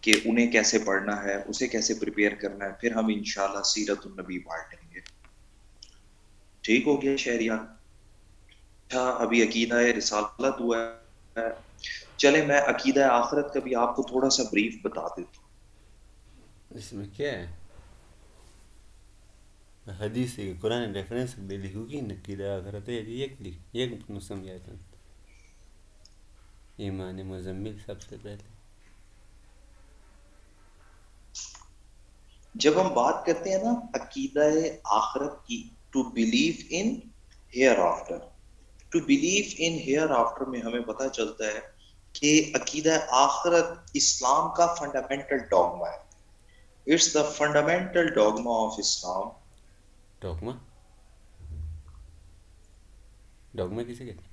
کہ انہیں کیسے پڑھنا ہے، اسے کیسے پریپیئر کرنا ہے، پھر ہم انشاءاللہ سیرت النبی پڑھ لیں گے. ٹھیک ہو گیا شہریان؟ اچھا ابھی عقیدہ رسالت ہوا ہے، چلے میں عقیدہ آخرت کا بھی آپ کو تھوڑا سا بریف بتا دیتا ہوں. اس میں کیا ہے؟ حدیث ہے کہ قرآن ریفرنس دے لکھو گی نا کہ آخرت ہے ایک سمجھا تھا ایمان مزمل سب سے پہلے. جب ہم بات کرتے ہیں نا عقیدہ آخرت کی، to believe in hereafter, to believe in hereafter میں ہمیں پتہ چلتا ہے کہ عقیدہ آخرت اسلام کا فنڈامنٹل ڈوگما ہے. اٹس دا فنڈامنٹل ڈوگما آف اسلام. ڈوگما؟ ڈوگما کسے کہتے ہیں؟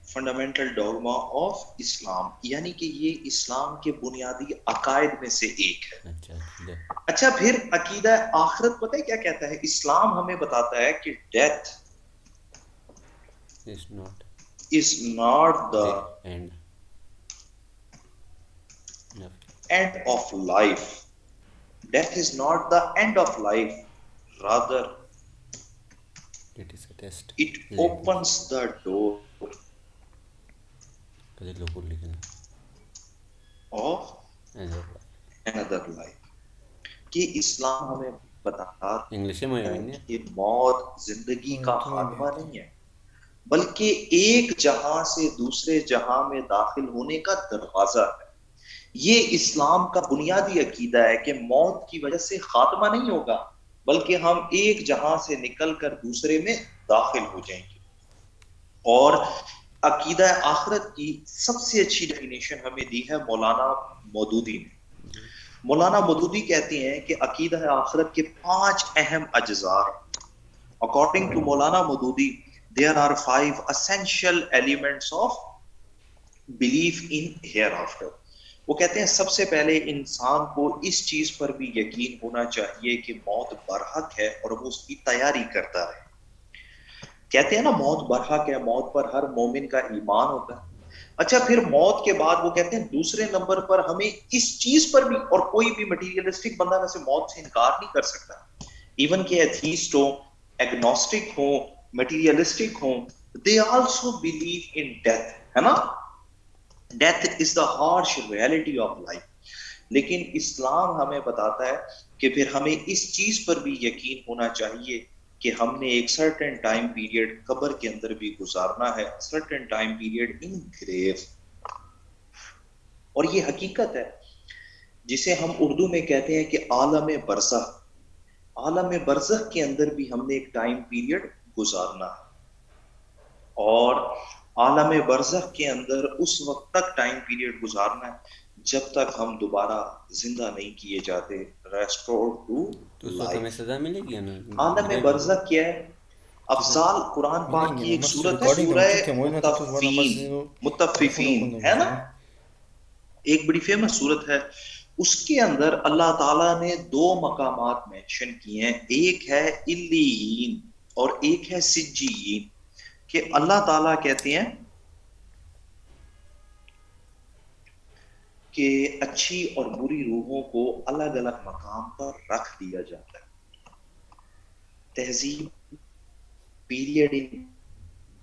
فنڈامنٹل ڈوگما آف اسلام یعنی کہ یہ اسلام کے بنیادی عقائد میں سے ایک ہے. اچھا عقیدہ. اچھا پھر عقیدہ آخرت پتہ ہے کیا کہتا ہے؟ اسلام ہمیں بتاتا ہے کہ death is not is not the the end of end of life. Death is not the end of life. Rather, it is a test. it opens the door کدے لوگ لکھنا of another life. کہ اسلام ہمیں بتا English میں ہے ہوئی کہ موت زندگی کا خاتمہ نہیں ہے، بلکہ ایک جہاں سے دوسرے جہاں میں داخل ہونے کا دروازہ ہے. یہ اسلام کا بنیادی عقیدہ ہے کہ موت کی وجہ سے خاتمہ نہیں ہوگا، بلکہ ہم ایک جہاں سے نکل کر دوسرے میں داخل ہو جائیں گے. اور عقیدہ آخرت کی سب سے اچھی ڈیفینیشن ہمیں دی ہے مولانا مودودی نے. مولانا مودودی کہتے ہیں کہ عقیدہ آخرت کے 5 اہم اجزاء. According to Maulana Maududi there are 5 essential elements of belief in hereafter. وہ کہتے ہیں سب سے پہلے انسان کو اس چیز پر بھی یقین ہونا چاہیے کہ موت برحق ہے اور وہ اس کی تیاری کرتا رہے. کہتے ہیں نا موت برحق ہے، موت پر ہر مومن کا ایمان ہوتا ہے. اچھا پھر موت کے بعد وہ کہتے ہیں دوسرے نمبر پر ہمیں اس چیز پر بھی، اور کوئی بھی مٹیریلسٹک بندہ ویسے موت سے انکار نہیں کر سکتا، ایون کہ ایتھیسٹ ہوں، ایگنوسٹک ہوں، مٹیریلسٹک ہوں، they also believe in death، ہے نا؟ death is the harsh reality of life. لیکن اسلام ہمیں بتاتا ہے کہ پھر ہمیں اس چیز پر بھی یقین ہونا چاہیے کہ ہم نے ایک سرٹن ٹائم پیریڈ قبر کے اندر بھی گزارنا ہے، سرٹن ٹائم پیریڈ ان گریو. اور یہ حقیقت ہے جسے ہم اردو میں کہتے ہیں کہ عالم برزخ. عالم برزخ کے اندر بھی ہم نے ایک ٹائم پیریڈ گزارنا ہے، اور عالم برزخ کے اندر اس وقت تک ٹائم پیریڈ گزارنا ہے جب تک ہم دوبارہ زندہ نہیں کیے جاتے، ریسٹور ٹو تو اس وقت ہمیں لائف. سزا ملے گی یا عالم جائیں گے؟ برزخ کیا ہے؟ افضال قرآن پاک کی ایک صورت ہے سورہ متففین ہے نا، ایک بڑی فیمس صورت ہے. اس کے اندر اللہ تعالیٰ نے 2 مقامات مینشن کیے ہیں، ایک ہے علیین اور ایک ہے سجیین. کہ اللہ تعالیٰ کہتے ہیں کہ اچھی اور بری روحوں کو الگ الگ مقام پر رکھ دیا جاتا ہے. تہذیب پیریڈ ان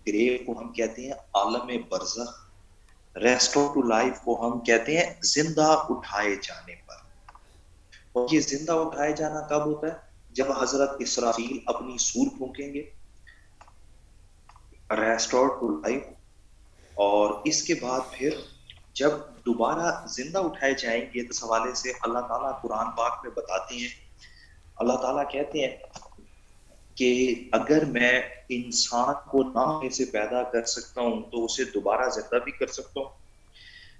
گریو کو ہم کہتے ہیں عالم برزخ، ریسٹور ٹو لائف کو ہم کہتے ہیں زندہ اٹھائے جانے پر. اور یہ زندہ اٹھائے جانا کب ہوتا ہے؟ جب حضرت اسرافیل اپنی سور پھونکیں گے، ریسٹور ٹو لائف. اور اس کے بعد پھر جب دوبارہ زندہ اٹھائے جائیں گے تو اس حوالے سے اللہ تعالیٰ قرآن پاک میں بتاتے ہیں، اللہ تعالیٰ کہتے ہیں کہ اگر میں انسان کو نہ سے پیدا کر سکتا ہوں تو اسے دوبارہ زندہ بھی کر سکتا ہوں.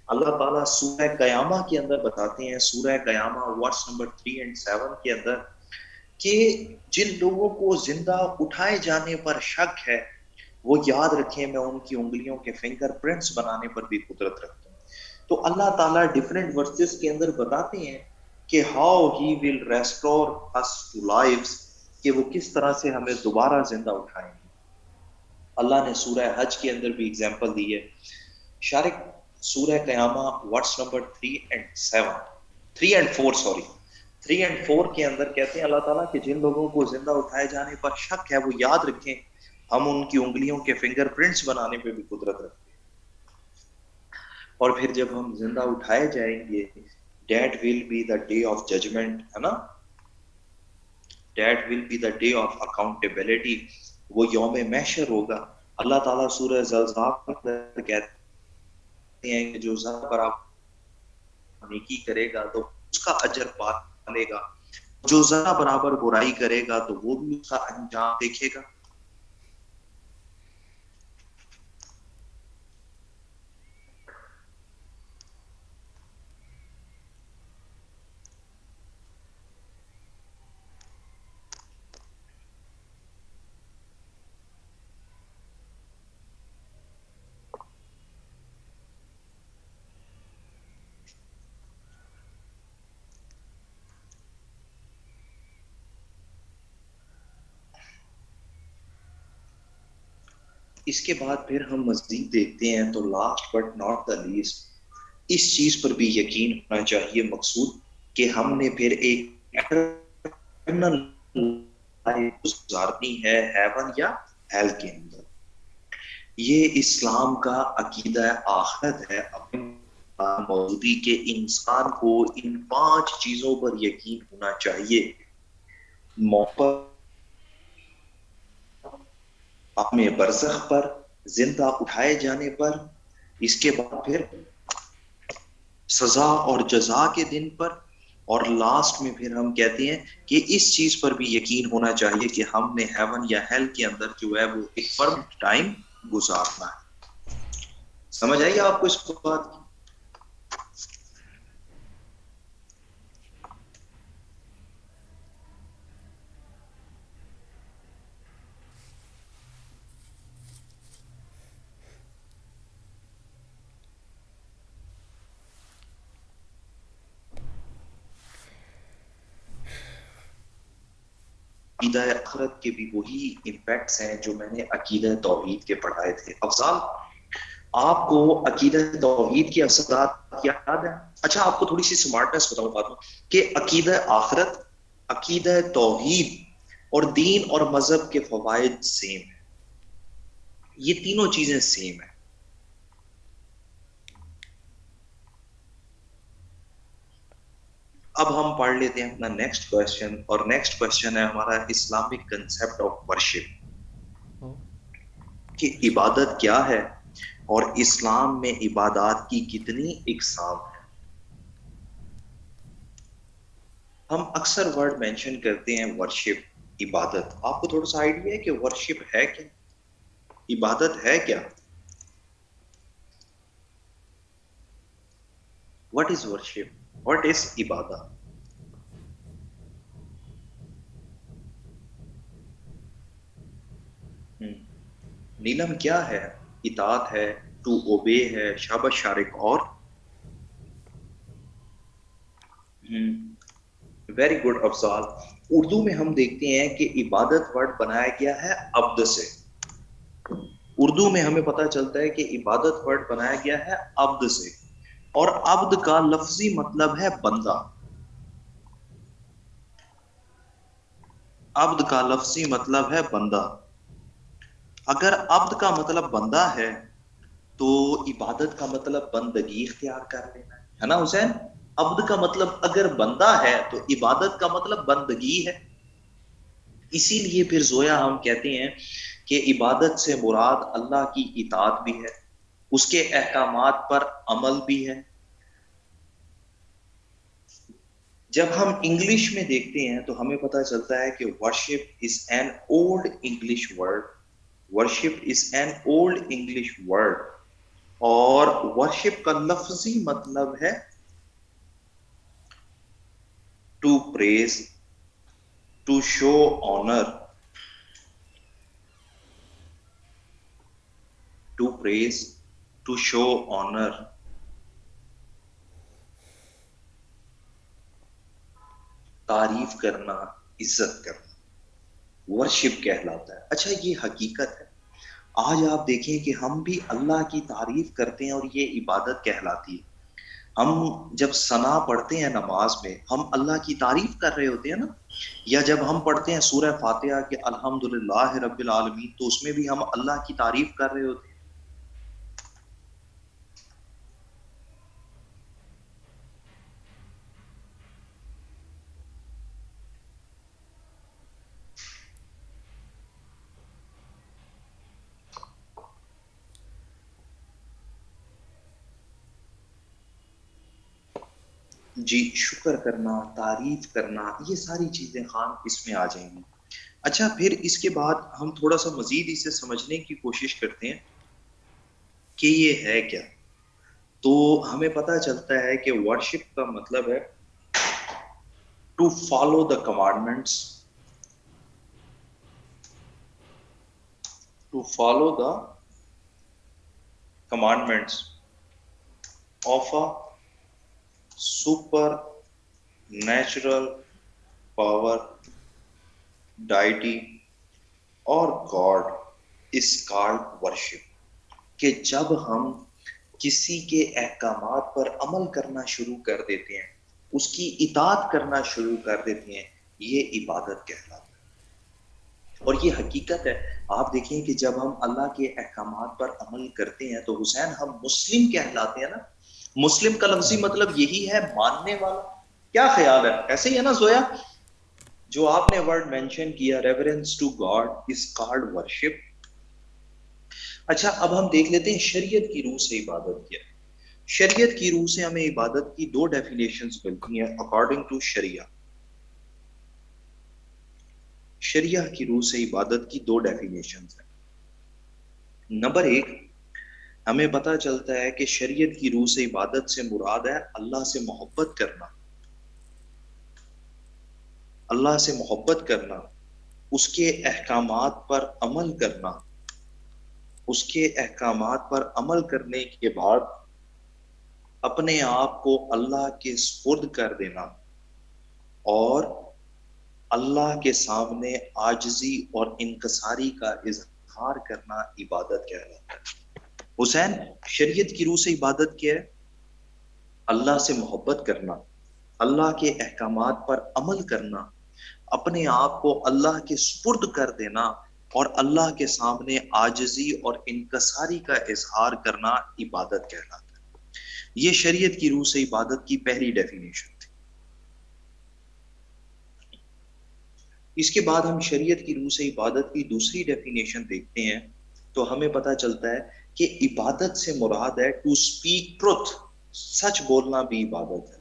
اللہ تعالیٰ سورہ قیامہ کے اندر بتاتے ہیں، سورہ قیامہ ورس نمبر 3 اور 7 کے اندر، کہ جن لوگوں کو زندہ اٹھائے جانے پر شک ہے وہ یاد رکھیں میں ان کی انگلیوں کے فنگر پرنٹس بنانے پر بھی قدرت رکھتا ہوں. تو اللہ تعالیٰ ڈیفرنٹ ورسز کے اندر بتاتے ہیں کہ how he will restore us to lives, کہ وہ کس طرح سے ہمیں دوبارہ زندہ اٹھائیں گے. اللہ نے سورہ حج کے اندر بھی اگزامپل دی ہے. شارق سورہ قیامہ verse number 3 and 4 sorry 3 and 4 کے اندر کہتے ہیں اللہ تعالیٰ کہ جن لوگوں کو زندہ اٹھائے جانے پر شک ہے وہ یاد رکھیں ہم ان کی انگلیوں کے فنگر پرنٹس بنانے پہ بھی قدرت رکھتے ہیں، اور پھر جب ہم زندہ اٹھائے جائیں گے that will be the day of judgment ہے نا، that will be the day of accountability، وہ یوم محشر ہوگا۔ اللہ تعالیٰ سورہ زلزلہ میں کہتے ہیں کہ جو ذرا برابر نیکی کرے گا تو اس کا اجر پالے گا، جو ذرا برابر برائی کرے گا تو وہ بھی اس کا انجام دیکھے گا۔ اس کے بعد پھر ہم مزید دیکھتے ہیں تو last but not the least اس چیز پر بھی یقین ہونا چاہیے مقصود کہ ہم نے پھر ایک ایٹرنل لائف گزارنی ہے ہیون یا ہیل کے اندر۔ یہ اسلام کا عقیدہ آخرت ہے اپنے موجودی کے انسان کو ان 5 چیزوں پر یقین ہونا چاہیے، موت پر، اپنے برزخ پر، زندہ اٹھائے جانے پر، اس کے بعد پھر سزا اور جزا کے دن پر، اور لاسٹ میں پھر ہم کہتے ہیں کہ اس چیز پر بھی یقین ہونا چاہیے کہ ہم نے ہیون یا ہیل کے اندر جو ہے وہ ایک پرمنٹ ٹائم گزارنا ہے۔ سمجھ آئیے آپ کو اس بات کی؟ عقیدہ آخرت کے بھی وہی امپیکٹس ہیں جو میں نے عقیدہ توحید کے پڑھائے تھے۔ افضال آپ کو عقیدہ توحید کے اثرات یاد ہیں؟ اچھا آپ کو تھوڑی سی سمارٹنس بتاؤں فاطمہ کہ عقیدہ آخرت، عقیدہ توحید اور دین اور مذہب کے فوائد سیم ہیں، یہ تینوں چیزیں سیم ہیں۔ اب ہم پڑھ لیتے ہیں اپنا نیکسٹ کوشچن، اور نیکسٹ کوشچن ہے ہمارا اسلامک کنسپٹ آف ورشپ، کہ عبادت کیا ہے اور اسلام میں عبادات کی کتنی اقسام ہیں۔ ہم اکثر ورڈ مینشن کرتے ہیں ورشپ، عبادت۔ آپ کو تھوڑا سا آئیڈیا ہے کہ ورشپ ہے کیا، عبادت ہے کیا؟ What is worship? What is عبادت؟ نیلم کیا ہے؟ اطاعت ہے، ٹو اوبے ہے، شاباش شارک، اور ویری گڈ افضال۔ اردو میں ہم دیکھتے ہیں کہ عبادت ورڈ بنایا گیا ہے عبد سے، اردو میں ہمیں پتہ چلتا ہے کہ عبادت ورڈ بنایا گیا ہے عبد سے، اور عبد کا لفظی مطلب ہے بندہ، عبد کا لفظی مطلب ہے بندہ۔ اگر عبد کا مطلب بندہ ہے تو عبادت کا مطلب بندگی اختیار کر لینا ہے نا حسین؟ عبد کا مطلب اگر بندہ ہے تو عبادت کا مطلب بندگی ہے۔ اسی لیے پھر زویا ہم کہتے ہیں کہ عبادت سے مراد اللہ کی اطاعت بھی ہے، اس کے احکامات پر عمل بھی ہے۔ جب ہم انگلش میں دیکھتے ہیں تو ہمیں پتہ چلتا ہے کہ worship is an old English word, worship is an old English word, اور ورشپ کا لفظی مطلب ہے to praise, to show honour, to praise, to show honour, تعریف کرنا، عزت کرنا، ورشپ کہلاتا ہے۔ اچھا یہ حقیقت ہے، آج آپ دیکھیں کہ ہم بھی اللہ کی تعریف کرتے ہیں اور یہ عبادت کہلاتی ہے. ہم جب ثنا پڑھتے ہیں نماز میں ہم اللہ کی تعریف کر رہے ہوتے ہیں نا, یا جب ہم پڑھتے ہیں سورہ فاتحہ کہ الحمدللہ رب العالمین, تو اس میں بھی ہم اللہ کی تعریف کر رہے ہوتے ہیں. جی, شکر کرنا, تعریف کرنا, یہ ساری چیزیں خان اس میں آ جائیں گی. اچھا, پھر اس کے بعد ہم تھوڑا سا مزید اسے سمجھنے کی کوشش کرتے ہیں کہ یہ ہے کیا. تو ہمیں پتہ چلتا ہے کہ ورشپ کا مطلب ہے to follow the commandments, to follow the commandments of a supernatural power, deity اور گاڈ از کالڈ ورشپ. کہ جب ہم کسی کے احکامات پر عمل کرنا شروع کر دیتے ہیں, اس کی اطاعت کرنا شروع کر دیتے ہیں, یہ عبادت کہلاتا ہے. اور یہ حقیقت ہے. آپ دیکھیں کہ جب ہم اللہ کے احکامات پر عمل کرتے ہیں تو حسین ہم مسلم کہلاتے ہیں نا. مسلم کا لفظی مطلب یہی ہے ماننے والا. کیا خیال ہے, ایسے ہی ہے نا زویا؟ جو آپ نے ورڈ مینشن کیا reverence to God is called worship. اچھا, اب ہم دیکھ لیتے ہیں شریعت کی روح سے عبادت کیا ہے. شریعت کی روح سے ہمیں عبادت کی دو ڈیفینیشنز ملتی ہیں اکارڈنگ ٹو شریعہ. شریعہ کی روح سے عبادت کی دو ڈیفینیشنز ہیں. نمبر ایک, ہمیں پتہ چلتا ہے کہ شریعت کی روح سے عبادت سے مراد ہے اللہ سے محبت کرنا. اللہ سے محبت کرنا, اس کے احکامات پر عمل کرنا, اس کے احکامات پر عمل کرنے کے بعد اپنے آپ کو اللہ کے سپرد کر دینا اور اللہ کے سامنے عاجزی اور انکساری کا اظہار کرنا عبادت کہلاتا ہے. حسین, شریعت کی روح سے عبادت کیا ہے؟ اللہ سے محبت کرنا, اللہ کے احکامات پر عمل کرنا, اپنے آپ کو اللہ کے سپرد کر دینا اور اللہ کے سامنے عاجزی اور انکساری کا اظہار کرنا عبادت کہلاتا ہے. یہ شریعت کی روح سے عبادت کی پہلی ڈیفینیشن تھی. اس کے بعد ہم شریعت کی روح سے عبادت کی دوسری ڈیفینیشن دیکھتے ہیں تو ہمیں پتہ چلتا ہے کہ عبادت سے مراد ہے ٹو اسپیک ٹروتھ, سچ بولنا بھی عبادت ہے.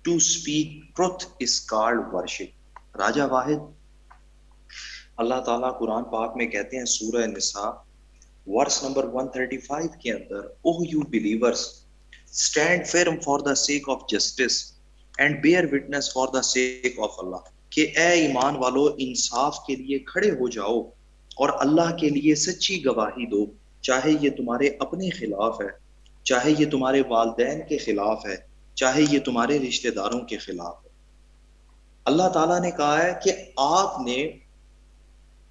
To speak truth is called worship. Raja Wahid, اللہ تعالیٰ قرآن پاک میں کہتے ہیں سورہ نساء ورس نمبر 135 کے اندر, O you believers stand firm for the sake of justice and bear witness for the sake of Allah. کہ اے ایمان والو, انصاف کے لیے کھڑے ہو جاؤ اور اللہ کے لیے سچی گواہی دو, چاہے یہ تمہارے اپنے خلاف ہے, چاہے یہ تمہارے والدین کے خلاف ہے, چاہے یہ تمہارے رشتہ داروں کے خلاف ہے. اللہ تعالیٰ نے کہا ہے کہ آپ نے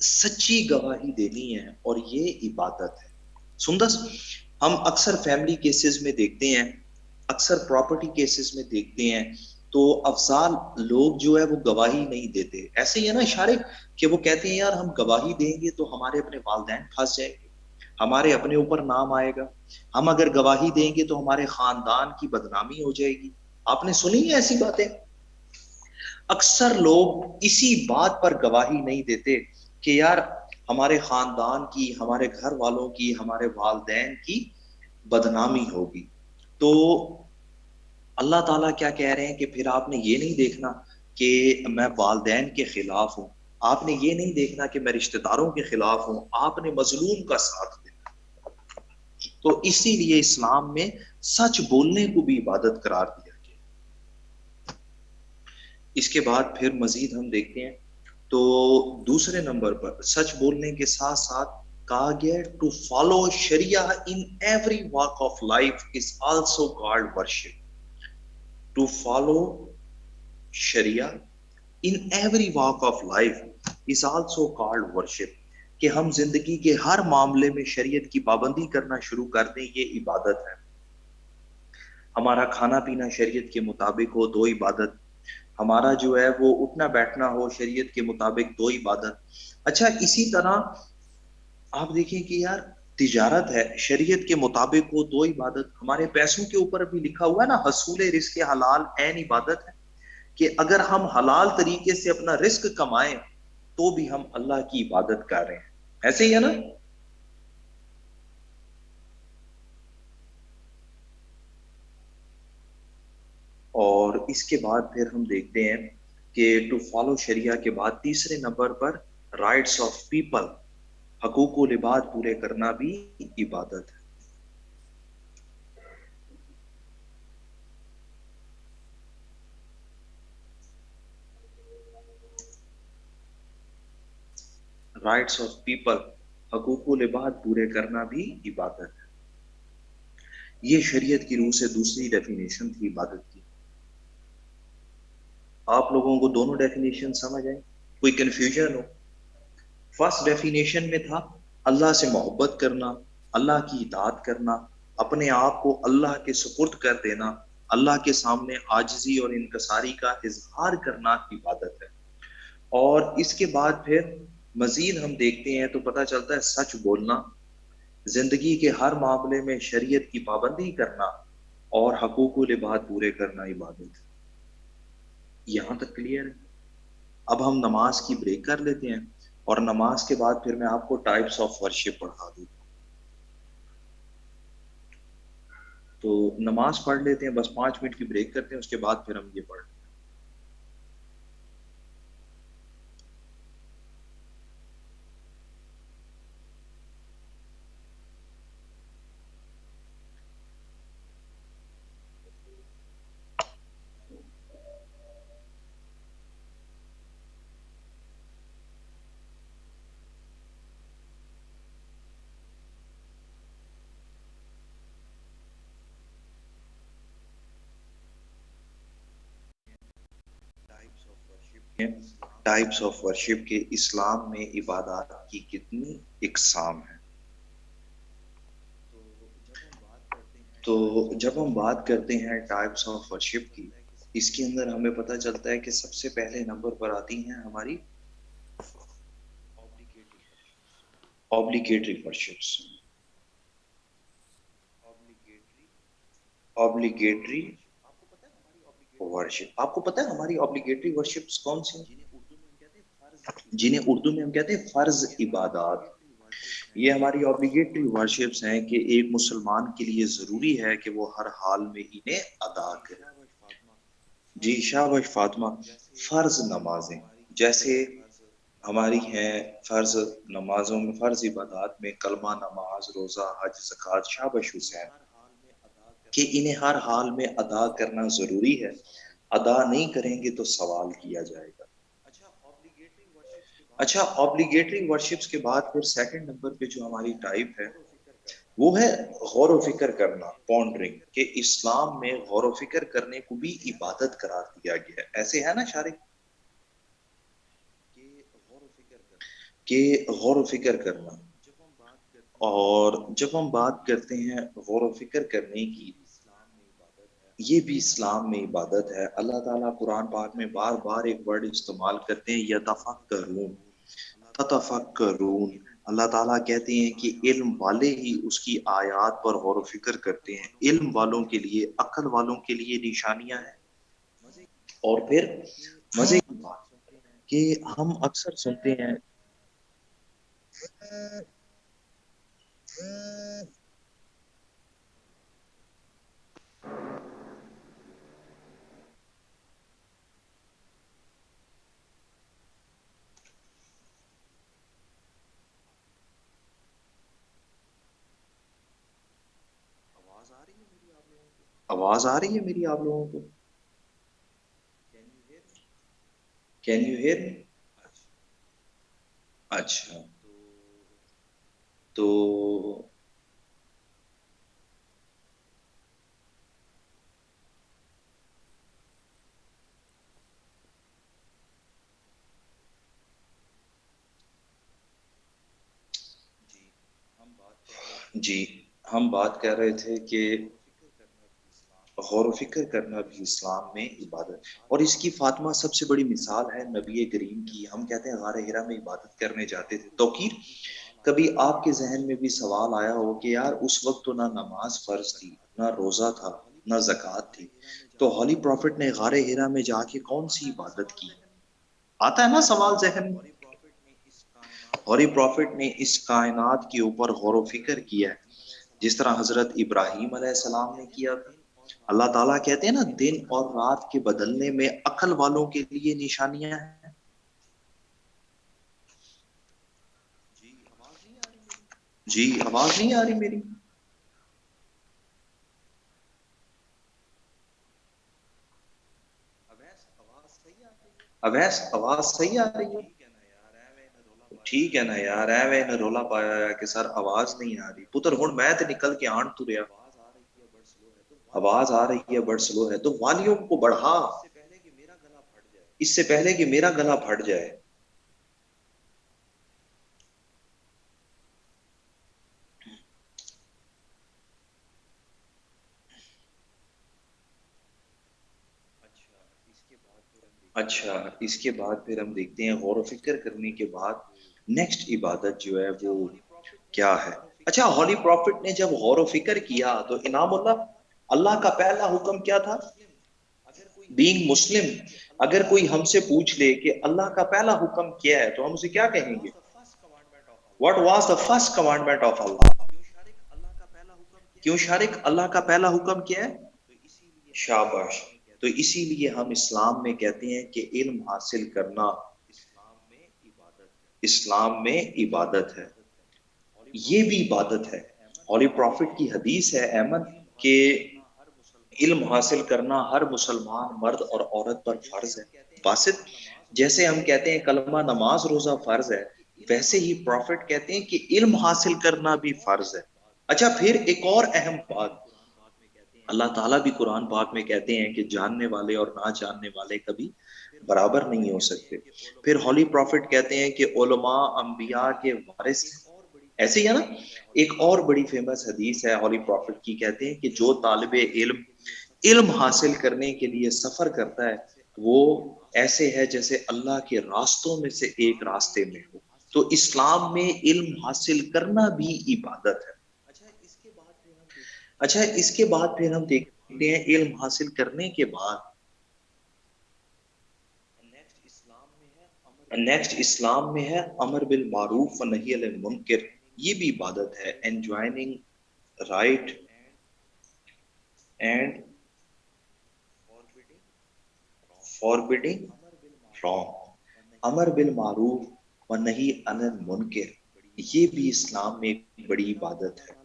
سچی گواہی دینی ہے اور یہ عبادت ہے. سندس, ہم اکثر فیملی کیسز میں دیکھتے ہیں, اکثر پراپرٹی کیسز میں دیکھتے ہیں تو افضال لوگ جو ہے وہ گواہی نہیں دیتے. ایسے ہی ہے نا شارق, کہ وہ کہتے ہیں یار ہم گواہی دیں گے تو ہمارے اپنے والدین پھنس جائیں گے, ہمارے اپنے اوپر نام آئے گا, ہم اگر گواہی دیں گے تو ہمارے خاندان کی بدنامی ہو جائے گی. آپ نے سنی ہے ایسی باتیں؟ اکثر لوگ اسی بات پر گواہی نہیں دیتے کہ یار ہمارے خاندان کی, ہمارے گھر والوں کی, ہمارے والدین کی بدنامی ہوگی. تو اللہ تعالیٰ کیا کہہ رہے ہیں کہ پھر آپ نے یہ نہیں دیکھنا کہ میں والدین کے خلاف ہوں, آپ نے یہ نہیں دیکھنا کہ میں رشتہ داروں کے خلاف ہوں, آپ نے مظلوم کا ساتھ دینا. تو اسی لیے اسلام میں سچ بولنے کو بھی عبادت قرار دیا گیا. اس کے بعد پھر مزید ہم دیکھتے ہیں تو دوسرے نمبر پر سچ بولنے کے ساتھ ساتھ کہا گیا ٹو فالو شریعہ in every walk of life is also called worship. To follow شریعہ in every walk of life is also called worship. کہ ہم زندگی کے ہر معاملے میں شریعت کی پابندی کرنا شروع کر دیں، یہ عبادت ہے. ہمارا کھانا پینا شریعت کے مطابق ہو، دو عبادت. ہمارا جو ہے وہ اٹھنا بیٹھنا ہو شریعت کے مطابق، دو عبادت. اچھا اسی طرح آپ دیکھیں کہ یار تجارت ہے شریعت کے مطابق ہو، دو عبادت. ہمارے پیسوں کے اوپر بھی لکھا ہوا ہے نا، حصول رزق حلال عین عبادت ہے. کہ اگر ہم حلال طریقے سے اپنا رزق کمائیں تو بھی ہم اللہ کی عبادت کر رہے ہیں. ایسے ہی ہے نا؟ اور اس کے بعد پھر ہم دیکھتے ہیں کہ ٹو فالو شریعہ کے بعد تیسرے number per rights of people, حقوق و لباد پورے کرنا بھی عبادت ہے. رائٹس آف پیپل، حقوق و لباد پورے کرنا بھی عبادت ہے. یہ شریعت کی روح سے دوسری ڈیفینیشن تھی عبادت کی. آپ لوگوں کو دونوں ڈیفینیشن سمجھ آئیں؟ کوئی کنفیوژن ہو؟ فرسٹ ڈیفینیشن میں تھا اللہ سے محبت کرنا، اللہ کی اطاعت کرنا، اپنے آپ کو اللہ کے سپرد کر دینا، اللہ کے سامنے عاجزی اور انکساری کا اظہار کرنا عبادت ہے. اور اس کے بعد پھر مزید ہم دیکھتے ہیں تو پتہ چلتا ہے سچ بولنا، زندگی کے ہر معاملے میں شریعت کی پابندی کرنا اور حقوق و لباد پورے کرنا عبادت ہے. یہاں تک کلیئر ہے؟ اب ہم نماز کی بریک کر لیتے ہیں اور نماز کے بعد پھر میں آپ کو ٹائپس آف ورشپ پڑھا دیتا ہوں. تو نماز پڑھ لیتے ہیں، بس 5 منٹ کی بریک کرتے ہیں، اس کے بعد پھر ہم یہ پڑھ لیں. ٹائپس آف ورشپ کے اسلام میں عبادات کی کتنی اقسام ہیں؟ تو جب ہم بات کرتے ہیں ٹائپس آف ورشپ کی، اس کے اندر ہمیں پتہ چلتا ہے کہ سب سے پہلے نمبر پر آتی ہیں ہماری obligatory worships. obligatory worship. آپ کو پتہ ہے ہماری obligatory worships کون سی ہیں؟ جنہیں اردو میں ہم کہتے ہیں فرض عبادات. یہ ہماری obligatory worships ہیں کہ ایک مسلمان کے لیے ضروری ہے کہ وہ ہر حال میں انہیں ادا کرے. جی شاباش فاطمہ. فرض نمازیں جیسے ہماری ہیں، فرض نمازوں میں، فرض عبادات میں کلمہ، نماز، روزہ، حج، زکوٰۃ. شاباش حسین. کہ انہیں ہر حال میں ادا کرنا ضروری ہے، ادا نہیں کریں گے تو سوال کیا جائے گا. اچھا obligatory worships کے بعد پھر سیکنڈ نمبر پہ جو ہماری ٹائپ ہے وہ ہے غور و فکر کرنا، پونڈرنگ. کہ اسلام میں غور و فکر کرنے کو بھی عبادت قرار دیا گیا ہے. ایسے ہے نا شارق؟ کہ غور و فکر کرنا. اور جب ہم بات کرتے ہیں غور و فکر کرنے کی، یہ بھی اسلام میں عبادت ہے. اللہ تعالیٰ قرآن پاک میں بار بار ایک ورڈ استعمال کرتے ہیں، یتفکرون، تتفکرون. اللہ تعالیٰ کہتے ہیں کہ علم والے ہی اس کی آیات پر غور و فکر کرتے ہیں. علم والوں کے لیے، عقل والوں کے لیے نشانیاں ہیں. اور پھر مزے کی بات کہ ہم اکثر سنتے ہیں آواز آ رہی ہے میری آپ لوگوں کو؟ Can you hear? اچھا تو جی ہم بات کر رہے تھے کہ غور و فکر کرنا بھی اسلام میں عبادت، اور اس کی فاطمہ سب سے بڑی مثال ہے نبی کریم کی۔ ہم کہتے ہیں غار ہرا میں عبادت کرنے جاتے تھے، توقیر کبھی آپ کے ذہن میں بھی سوال آیا ہو کہ یار اس وقت تو نہ نماز فرض تھی، نہ روزہ تھا، نہ زکوٰۃ تھی، تو ہولی پروفٹ نے غار ہرا میں جا کے کون سی عبادت کی؟ آتا ہے نا سوال ذہن میں۔ ہولی پروفٹ نے اس کائنات کے اوپر غور و فکر کیا ہے، جس طرح حضرت ابراہیم علیہ السلام نے کیا تھا۔ اللہ تعالیٰ کہتے ہیں نا دن اور رات کے بدلنے میں عقل والوں کے لیے نشانیاں ہیں۔ جی آواز نہیں آ رہی میری؟ اویس آواز صحیح آ رہی ہے؟ ٹھیک ہے نا یار، ایویں نے رولا پایا ہے کہ سر آواز نہیں آ رہی پتر، ہن میں تے نکل کے آن تو رہا، آواز آ رہی ہے بڑھ سلو ہے، تو والیوم کو بڑھا اس سے پہلے کہ میرا گلا پھٹ جائے۔ اچھا اس کے بعد پھر ہم دیکھتے ہیں غور و فکر کرنے کے بعد نیکسٹ عبادت جو ہے وہ کیا ہے۔ اچھا ہولی پروفٹ نے جب غور و فکر کیا تو انعام اللہ، اللہ کا پہلا حکم کیا تھا؟ بینگ مسلم۔ اگر کوئی ہم سے پوچھ لے کہ اللہ کا پہلا حکم کیا ہے تو ہم اسے کیا کہیں گے؟ What was the first commandment of Allah? کیوں شارک، اللہ کا پہلا حکم کیا ہے؟ شاباش۔ تو اسی لیے ہم اسلام میں کہتے ہیں کہ علم حاصل کرنا اسلام میں عبادت ہے، یہ بھی عبادت ہے۔ ہولی پروفٹ کی حدیث ہے احمد کہ علم حاصل کرنا ہر مسلمان مرد اور عورت پر فرض ہے۔ باسط جیسے ہم کہتے ہیں کلمہ نماز روزہ فرض ہے، ویسے ہی پروفٹ کہتے ہیں کہ علم حاصل کرنا بھی فرض ہے۔ اچھا پھر ایک اور اہم بات، اللہ تعالیٰ بھی قرآن پاک میں کہتے ہیں کہ جاننے والے اور نہ جاننے والے کبھی برابر نہیں ہو سکتے۔ پھر ہولی پروفٹ کہتے ہیں کہ علماء انبیاء کے وارث ہیں، ایسے ہی ہے نا۔ ایک اور بڑی فیمس حدیث ہے ہولی پروفٹ کی، کہتے ہیں کہ جو طالب علم علم حاصل کرنے کے لیے سفر کرتا ہے وہ ایسے ہے جیسے اللہ کے راستوں میں سے ایک راستے میں ہو۔ تو اسلام میں علم حاصل کرنا بھی عبادت ہے۔ اچھا اس کے بعد پھر ہم دیکھتے ہیں علم حاصل کرنے کے بعد نیکسٹ اسلام میں ہے امر بالمعروف و نہی عن المنکر، یہ بھی عبادت ہے۔ enjoining right and forbidding wrong، امر بالمعروف و نہی عن المنکر، یہ بھی اسلام میں ایک بڑی عبادت ہے۔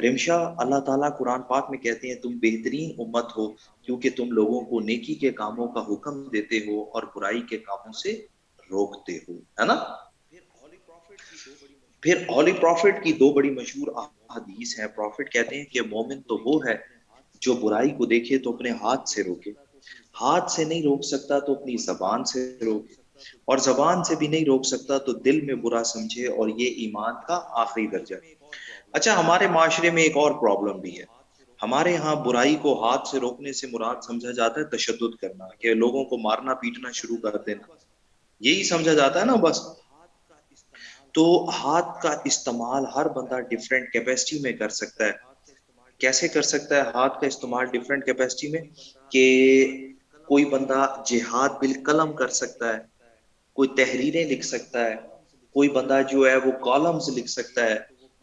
رمشا اللہ تعالیٰ قرآن پاک میں کہتے ہیں تم بہترین امت ہو کیونکہ تم لوگوں کو نیکی کے کاموں کا حکم دیتے ہو اور برائی کے کاموں سے روکتے ہو، ہے نا۔ پھر ہولی پروفٹ کی دو بڑی مشہور احادیث ہیں۔ پروفٹ کہتے ہیں کہ مومن تو وہ ہے جو برائی کو دیکھے تو اپنے ہاتھ سے روکے، ہاتھ سے نہیں روک سکتا تو اپنی زبان سے روکے، اور زبان سے بھی نہیں روک سکتا تو دل میں برا سمجھے، اور یہ ایمان کا آخری درجہ ہے۔ اچھا ہمارے معاشرے میں ایک اور پرابلم بھی ہے، ہمارے ہاں برائی کو ہاتھ سے روکنے سے مراد سمجھا جاتا ہے تشدد کرنا، کہ لوگوں کو مارنا پیٹنا شروع کر دینا، یہی سمجھا جاتا ہے نا بس۔ تو ہاتھ کا استعمال ہر بندہ ڈیفرنٹ کیپیسٹی میں کر سکتا ہے۔ کیسے کر سکتا ہے ہاتھ کا استعمال ڈیفرنٹ کیپیسٹی میں؟ کہ کوئی بندہ جہاد بالقلم کر سکتا ہے، کوئی تحریریں لکھ سکتا ہے، کوئی بندہ جو ہے وہ کالمز لکھ سکتا ہے،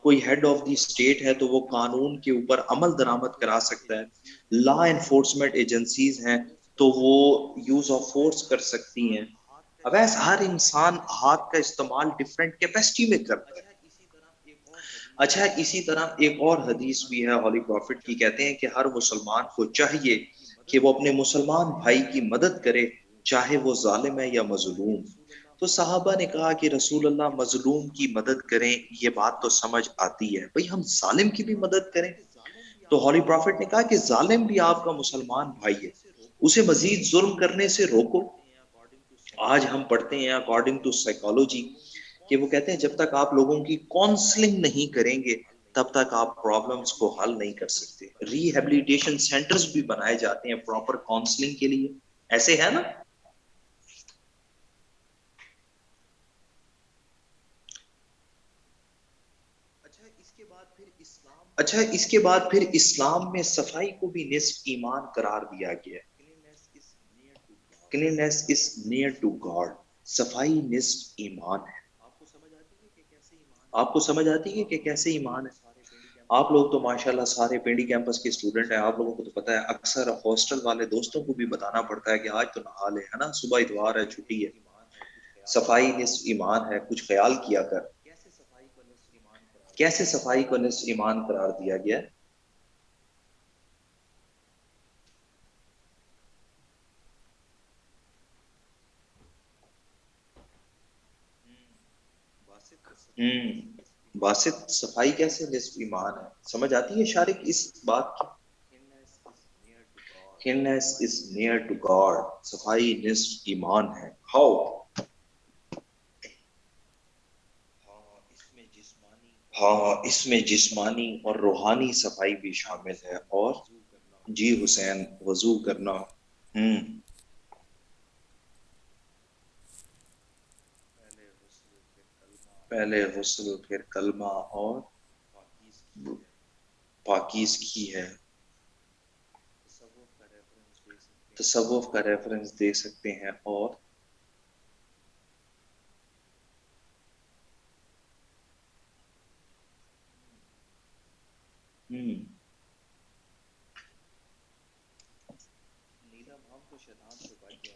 کوئی ہیڈ آف دی اسٹیٹ ہے تو وہ قانون کے اوپر عمل درآمد کرا سکتا ہے، لا انفورسمنٹ ایجنسیز ہیں تو وہ یوز آف فورس کر سکتی ہیں۔ اب ایسا ہر انسان ہاتھ کا استعمال ڈیفرنٹ کیپیسٹی میں کرتا ہے۔ اچھا اسی طرح ایک اور حدیث بھی ہے ہولی پروفٹ کی، کہتے ہیں کہ ہر مسلمان کو چاہیے کہ وہ اپنے مسلمان بھائی کی مدد کرے چاہے وہ ظالم ہے یا مظلوم۔ تو صحابہ نے کہا کہ رسول اللہ مظلوم کی مدد کریں، یہ بات تو سمجھ آتی ہے، بھئی ہم ظالم کی بھی مدد کریں؟ تو ہولی پروفٹ نے کہا کہ ظالم بھی آپ کا مسلمان بھائی ہے، اسے مزید ظلم کرنے سے روکو۔ آج ہم پڑھتے ہیں اکارڈنگ ٹو سائیکالوجی کہ وہ کہتے ہیں جب تک آپ لوگوں کی کاؤنسلنگ نہیں کریں گے تب تک آپ پرابلمس کو حل نہیں کر سکتے. ریہیبلیٹیشن سینٹرز بھی بنائے جاتے ہیں پراپر کاؤنسلنگ کے لیے، ایسے ہے نا. اچھا اس کے بعد پھر اسلام میں صفائی کو بھی نصف ایمان قرار دیا گیا. Cleanliness is near to God, صفائی نصف ایمان ہے. آپ کو سمجھ آتی ہے کہ کیسے ایمان ہے. آپ لوگ تو ماشاءاللہ سارے پنڈی کیمپس کے اسٹوڈنٹ ہیں، آپ لوگوں کو تو پتا ہے. اکثر ہاسٹل والے دوستوں کو بھی بتانا پڑتا ہے کہ آج تو نہا لے، ہے نا، صبح اتوار ہے، چھٹی ہے. صفائی نصف ایمان ہے، کچھ خیال کیا کر کیسے صفائی کو نصف ایمان قرار دیا گیا. باسط صفائی کیسے نصف ایمان ہے، سمجھ آتی ہے شارق اس بات کی. Cleanliness is near to God. صفائی نصف ایمان ہے. How؟ ہاں اس میں جسمانی اور روحانی صفائی بھی شامل ہے. اور جی حسین، وضو کرنا. پہلے غسل پھر کلمہ اور پاکیزگی ہے. تصوف کا ریفرنس دے سکتے ہیں. اور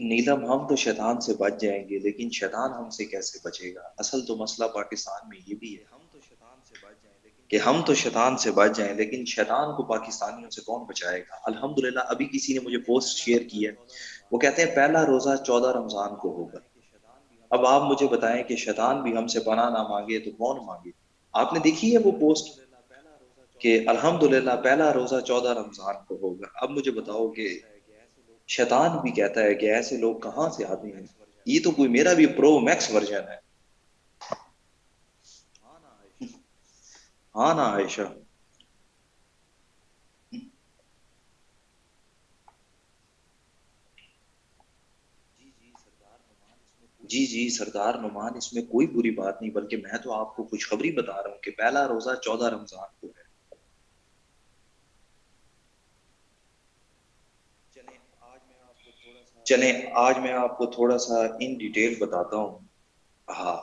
نیلم ہم تو شیطان سے بچ جائیں گے، لیکن شیطان ہم سے کیسے بچے گا. اصل تو مسئلہ پاکستان میں یہ بھی ہے کہ ہم تو شیطان سے بچ جائیں لیکن شیطان کو پاکستانیوں سے کون بچائے گا. الحمدللہ ابھی کسی نے مجھے پوسٹ شیئر کی ہے، وہ کہتے ہیں پہلا روزہ 14 رمضان کو ہوگا. اب آپ مجھے بتائیں کہ شیطان بھی ہم سے پناہ نہ مانگے تو کون مانگے. آپ نے دیکھی ہے وہ پوسٹ کہ الحمدللہ پہلا روزہ 14 رمضان کو ہوگا. اب مجھے بتاؤ کہ شیطان بھی کہتا ہے کہ ایسے لوگ کہاں سے آتے ہیں. یہ تو کوئی میرا بھی پرو میکس ورژن ہے. ہاں نا عائشہ. جی جی سردار نعمان، اس میں کوئی بری بات نہیں، بلکہ میں تو آپ کو خوشخبری بتا رہا ہوں کہ پہلا روزہ 14 رمضان کو ہے. چلیں آج میں آپ کو تھوڑا سا ان ڈیٹیل بتاتا ہوں. ہاں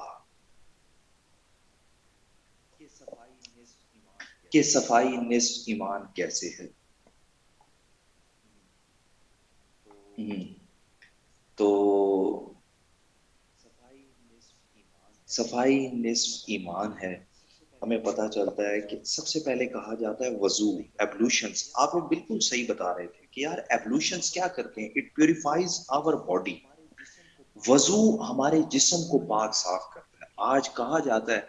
کہ صفائی نصف ایمان کیسے ہے. تو صفائی نصف ایمان ہے. ہمیں پتا چلتا ہے کہ سب سے پہلے کہا جاتا ہے وضو، ایبلوشنز. آپ لوگ بالکل صحیح بتا رہے تھے کہ یار ایبلوشنز کیا کرتے ہیں. It purifies our body. وضو ہمارے جسم کو پاک صاف کرتا ہے. آج کہا جاتا ہے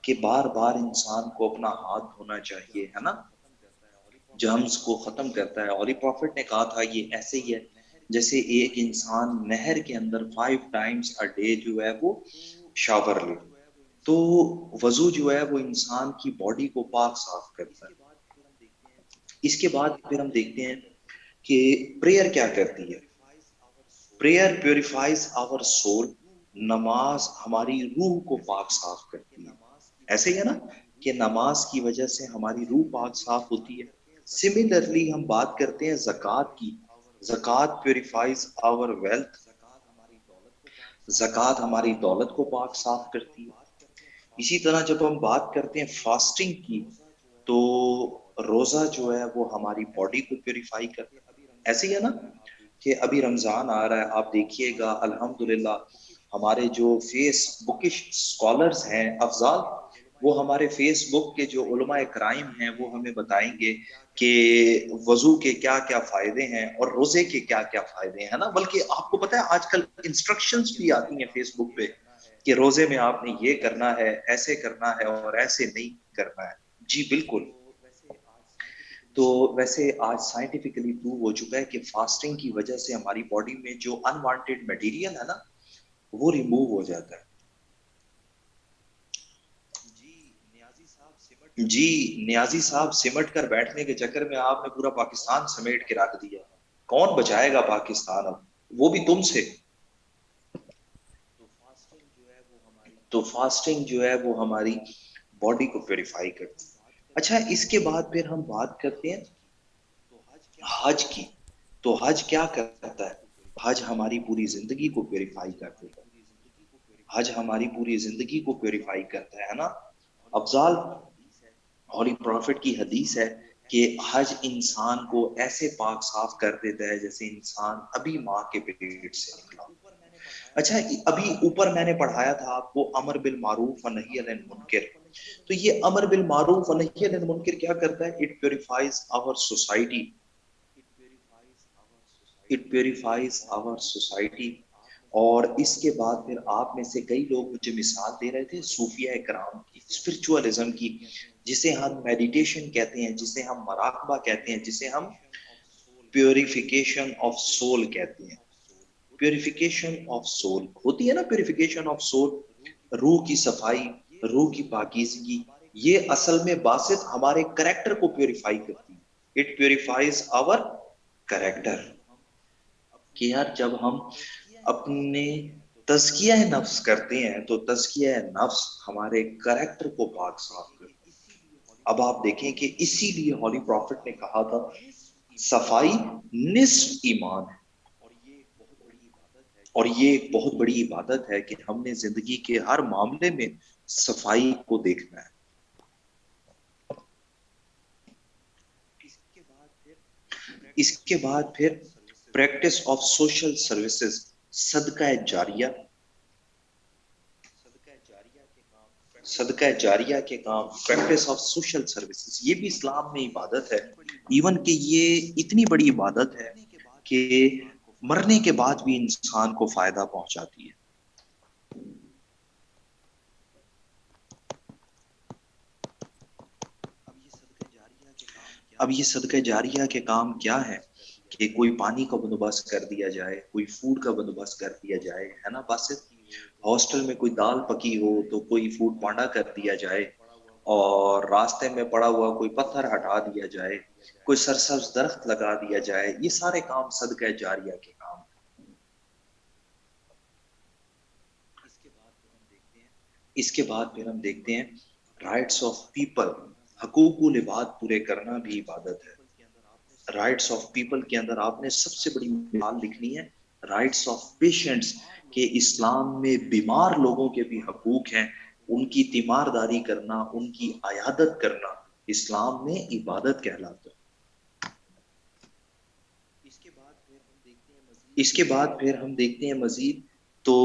کہ بار بار انسان کو اپنا ہاتھ دھونا چاہیے، ہے نا، جرمز کو ختم کرتا ہے. اور یہ پروفٹ نے کہا تھا یہ ایسے ہی ہے جیسے ایک انسان نہر کے اندر 5 ٹائمز اے ڈے جو ہے وہ شاور لے. تو وضو جو ہے وہ انسان کی باڈی کو پاک صاف کرتا ہے. اس کے بعد پھر ہم دیکھتے ہیں کہ پریئر کیا کرتی ہے. Prayer purifies our soul. نماز ہماری روح کو پاک صاف کرتی ہے. ایسے ہی ہے نا کہ نماز کی وجہ سے ہماری روح پاک صاف ہوتی ہے. سملرلی ہم بات کرتے ہیں زکوٰۃ کی. زکوٰۃ پیوریفائز آور ویلتھ. زکوٰۃ ہماری دولت کو پاک صاف کرتی ہے. اسی طرح جب ہم بات کرتے ہیں فاسٹنگ کی تو روزہ جو ہے وہ ہماری باڈی کو پیوریفائی کرتا ہے. ایسے ہی ہے نا کہ ابھی رمضان آ رہا ہے. آپ دیکھیے گا الحمدللہ ہمارے جو فیس بکش اسکالرز ہیں افضال، وہ ہمارے فیس بک کے جو علماء کرائم ہیں وہ ہمیں بتائیں گے کہ وضو کے کیا کیا فائدے ہیں اور روزے کے کیا کیا فائدے ہیں نا. بلکہ آپ کو پتا ہے آج کل انسٹرکشنز بھی آتی ہیں فیس بک پہ کہ روزے میں آپ نے یہ کرنا ہے، ایسے کرنا ہے اور ایسے نہیں کرنا ہے. جی بالکل. تو ویسے آج سائنٹیفکلی پروو ہو چکا ہے کہ فاسٹنگ کی وجہ سے ہماری باڈی میں جو انوانٹیڈ مٹیریل ہے نا وہ ریموو ہو جاتا ہے. جی نیازی صاحب، سمٹ کر بیٹھنے کے چکر میں آپ نے پورا پاکستان سمیٹ کے رکھ دیا. کون بچائے گا پاکستان اب، وہ بھی تم سے. تو فاسٹنگ جو ہے وہ ہماری باڈی کو پیوریفائی کرتی ہے. اچھا اس کے بعد پھر ہم بات کرتے ہیں حج کی. تو حج کیا کرتا ہے؟ حج ہماری پوری زندگی کو پیوریفائی کر دیتا ہے. حج ہماری پوری زندگی کو پیوریفائی کرتا ہے نا افضال. ہولی پروفٹ کی حدیث ہے کہ حج انسان کو ایسے پاک صاف کر دیتا ہے جیسے انسان ابھی ماں کے پیٹ سے نکلا. اچھا ابھی اوپر میں نے پڑھایا تھا آپ کو امر بالمعروف و نہی عن المنکر. تو یہ امر بالمعروف و نہی عن المنکر کیا کرتا ہے؟ It purifies our society. It purifies our society. اور اس کے بعد پھر آپ میں سے کئی لوگ مجھے مثال دے رہے تھے صوفیہ کرام کی، اسپرچوالزم کی، جسے ہم میڈیٹیشن کہتے ہیں، جسے ہم مراقبہ کہتے ہیں، جسے ہم پیوریفیکیشن آف سول کہتے ہیں. پیوریفیکیشن آف سول ہوتی ہے نا، پیوریفیکیشن آف سول، روح کی صفائی، روح کی پاکیزگی. یہ اصل میں باسط ہمارے کریکٹر کو پیوریفائی کرتی ہے. It purifies our character. کہ یار جب ہم اپنے تزکیہ نفس کرتے ہیں تو تزکیہ نفس ہمارے کریکٹر کو پاک صاف کرتا ہے. اب آپ دیکھیں کہ اسی لیے ہولی پروفٹ نے کہا تھا صفائی نصف ایمان ہے. اور یہ ایک بہت بڑی عبادت ہے کہ ہم نے زندگی کے ہر معاملے میں صفائی کو دیکھنا ہے. اس کے بعد پھر پریکٹس آف سوشل سروسز، صدقہ جاریہ. صدقہ جاریہ کے کام، پریکٹس آف سوشل سروسز، یہ بھی اسلام میں عبادت ہے. ایون کہ یہ اتنی بڑی عبادت ہے کہ مرنے کے بعد بھی انسان کو فائدہ پہنچاتی ہے. اب یہ صدقہ جاریہ کے کام کیا ہے کہ کوئی پانی کا بندوبست کر دیا جائے، کوئی فوڈ کا بندوبست کر دیا جائے، ہے نا باسط. ہاسٹل میں کوئی دال پکی ہو تو کوئی فوڈ پانڈا کر دیا جائے، اور راستے میں پڑا ہوا کوئی پتھر ہٹا دیا جائے، کوئی سرسبز درخت لگا دیا جائے. یہ سارے کام صدقہ جاریہ کے کام. اس کے بعد پھر ہم دیکھتے ہیں رائٹس آف پیپل، حقوق العباد پورے کرنا بھی عبادت ہے. رائٹس آف پیپل کے اندر آپ نے سب سے بڑی مثال لکھنی ہے رائٹس آف پیشنٹس، کہ اسلام میں بیمار لوگوں کے بھی حقوق ہیں. ان کی تیمارداری کرنا، ان کی عیادت کرنا اسلام میں عبادت کہلاتا ہے. اس کے بعد پھر ہم دیکھتے ہیں مزید تو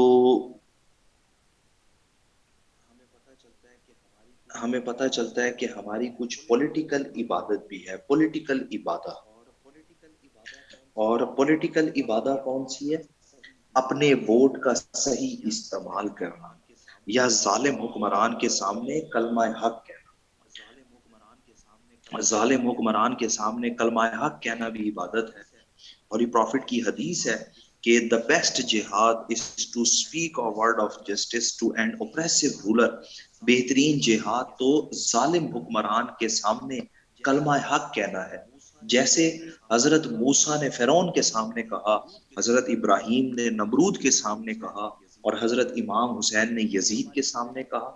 ہمیں پتہ چلتا ہے کہ ہماری کچھ پولیٹیکل عبادت بھی ہے، پولیٹیکل عبادت. اور پولیٹیکل عبادت کون سی ہے؟ اپنے ووٹ کا صحیح استعمال کرنا، یا ظالم حکمران کے سامنے کلمہ حق کہنا. ظالم حکمران کے سامنے کلمہ حق کہنا بھی عبادت ہے. اور یہ پروفٹ کی حدیث ہے کہ the best jihad is to speak a word of justice to an oppressive ruler. بہترین جہاد تو ظالم حکمران کے سامنے کلمہ حق کہنا ہے. جیسے حضرت موسیٰ نے فرعون کے سامنے کہا، حضرت ابراہیم نے نمرود کے سامنے کہا، اور حضرت امام حسین نے یزید کے سامنے کہا.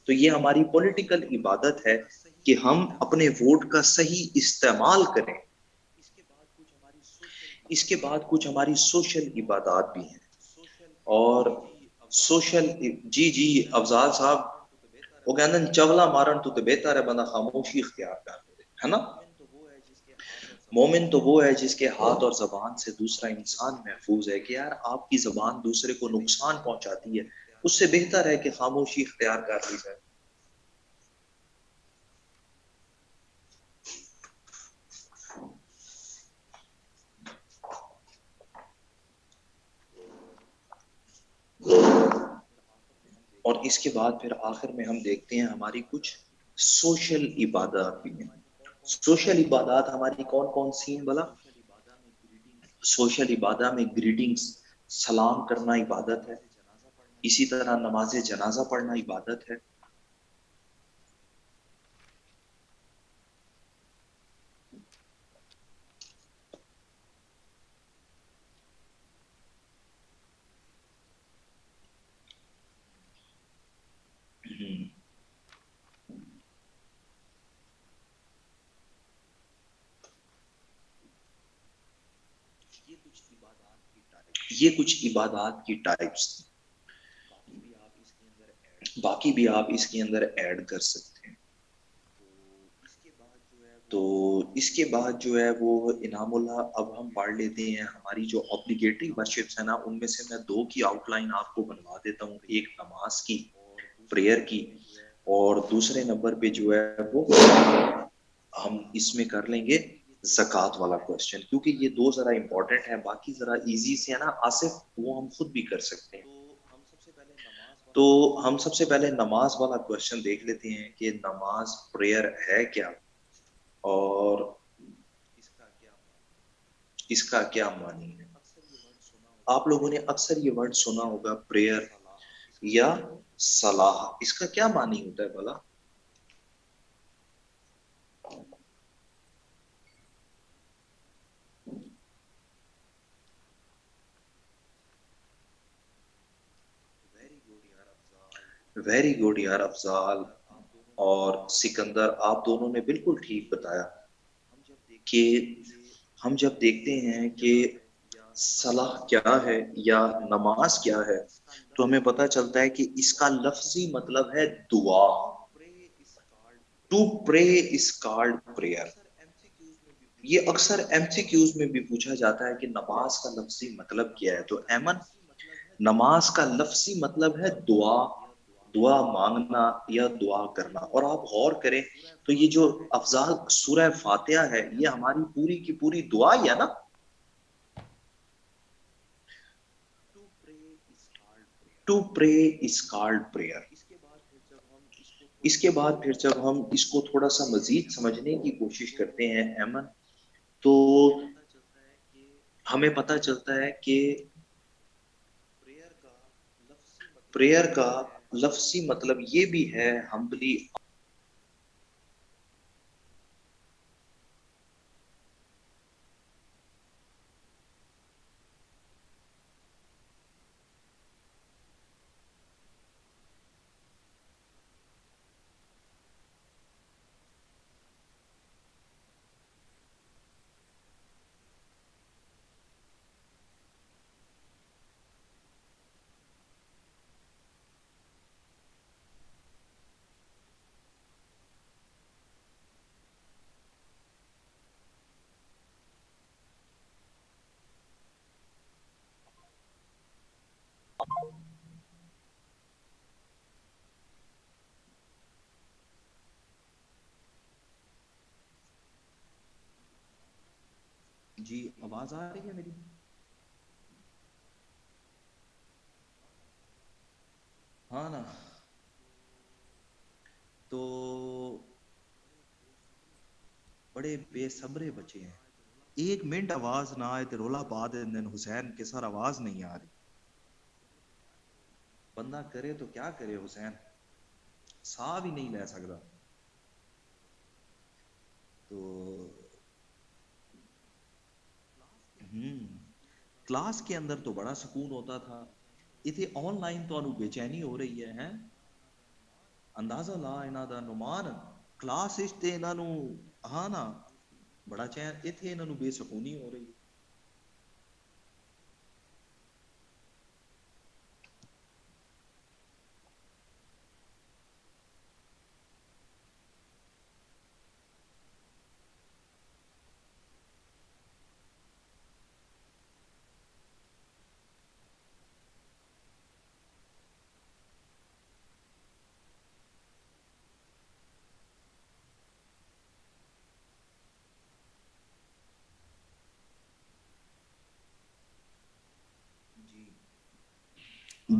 تو یہ ہماری پولیٹیکل عبادت ہے کہ ہم اپنے ووٹ کا صحیح استعمال کریں. اس کے بعد کچھ ہماری سوشل عبادات بھی ہیں. اور سوشل جی افضال صاحب وہ کہتے ہیں چولا مارن تو بہتر ہے بندہ خاموشی اختیار کر دے، ہے نا. مومن تو وہ ہے جس کے ہاتھ اور زبان سے دوسرا انسان محفوظ ہے. کہ یار آپ کی زبان دوسرے کو نقصان پہنچاتی ہے، اس سے بہتر ہے کہ خاموشی اختیار کر لی جائے. اور اس کے بعد پھر آخر میں ہم دیکھتے ہیں ہماری کچھ سوشل عبادات بھی ہیں. سوشل عبادات ہماری کون کون سی ہیں بلا؟ سوشل عبادات میں گریٹنگز، سلام کرنا عبادت ہے. اسی طرح نماز جنازہ پڑھنا عبادت ہے. یہ کچھ عبادات کی ٹائپس تھی، باقی بھی آپ اس کے اندر ایڈ کر سکتے ہیں۔ تو اس کے بعد جو ہے وہ انعام اللہ اب ہم پڑھ لیتے ہیں ہماری جو obligatory worships ہیں نا، ان میں سے میں 2 کی آؤٹ لائن آپ کو بنوا دیتا ہوں، ایک نماز کی، پریئر کی، اور دوسرے نمبر پہ جو ہے وہ ہم اس میں کر لیں گے زکوٰۃ والا کوشچن، کیونکہ یہ 2 ذرا امپورٹنٹ ہیں، باقی ذرا ایزی سے ہے نا آصف، وہ ہم خود بھی کر سکتے ہیں۔ تو ہم سب سے پہلے نماز والا کوشچن دیکھ لیتے ہیں کہ نماز پریئر ہے کیا، اور اس کا کیا معنی ہے۔ آپ لوگوں نے اکثر یہ ورڈ سنا ہوگا پریئر یا صلاح، اس کا کیا معنی ہوتا ہے بھلا؟ ویری گڈ یار افضال اور سکندر، آپ دونوں نے بالکل ٹھیک بتایا کہ ہم جب دیکھتے ہیں کہ صلاح کیا ہے یا نماز کیا ہے، تو ہمیں پتہ چلتا ہے کہ اس کا لفظی مطلب ہے دعا۔ To pray is called prayer. یہ اکثر ایم سی کیوز میں بھی پوچھا جاتا ہے کہ نماز کا لفظی مطلب کیا ہے، تو ایمن، نماز کا لفظی مطلب ہے دعا، دعا مانگنا یا دعا کرنا۔ اور آپ غور کریں تو یہ جو افضال سورہ فاتحہ ہے، یہ ہماری پوری کی پوری دعا ہی ہے نا۔ To pray is called prayer. اس کے بعد پھر جب ہم اس کو تھوڑا سا مزید سمجھنے کی کوشش کرتے ہیں ایمن، تو ہمیں پتہ چلتا ہے کہ پریئر کا لفظی مطلب یہ بھی ہے ہمبلی۔ جی آواز آ رہی ہے میری؟ ہاں نا، تو بڑے بے صبرے بچے ہیں، 1 منٹ آواز نہ آئے تو رولا پا دین حسین کے سر آواز نہیں آ رہی، بندہ کرے تو کیا کرے حسین، سا بھی نہیں لے سکتا۔ تو کلاس کے اندر تو بڑا سکون ہوتا تھا، اتنے آن لائن تو بے چینی ہو رہی ہے ہیں، اندازہ لا انہاں دا نعمان کلاس اس تے انہاں نو، ہاں نا، بڑا چین اتنے انہاں نو بے سکونی ہو رہی ہے۔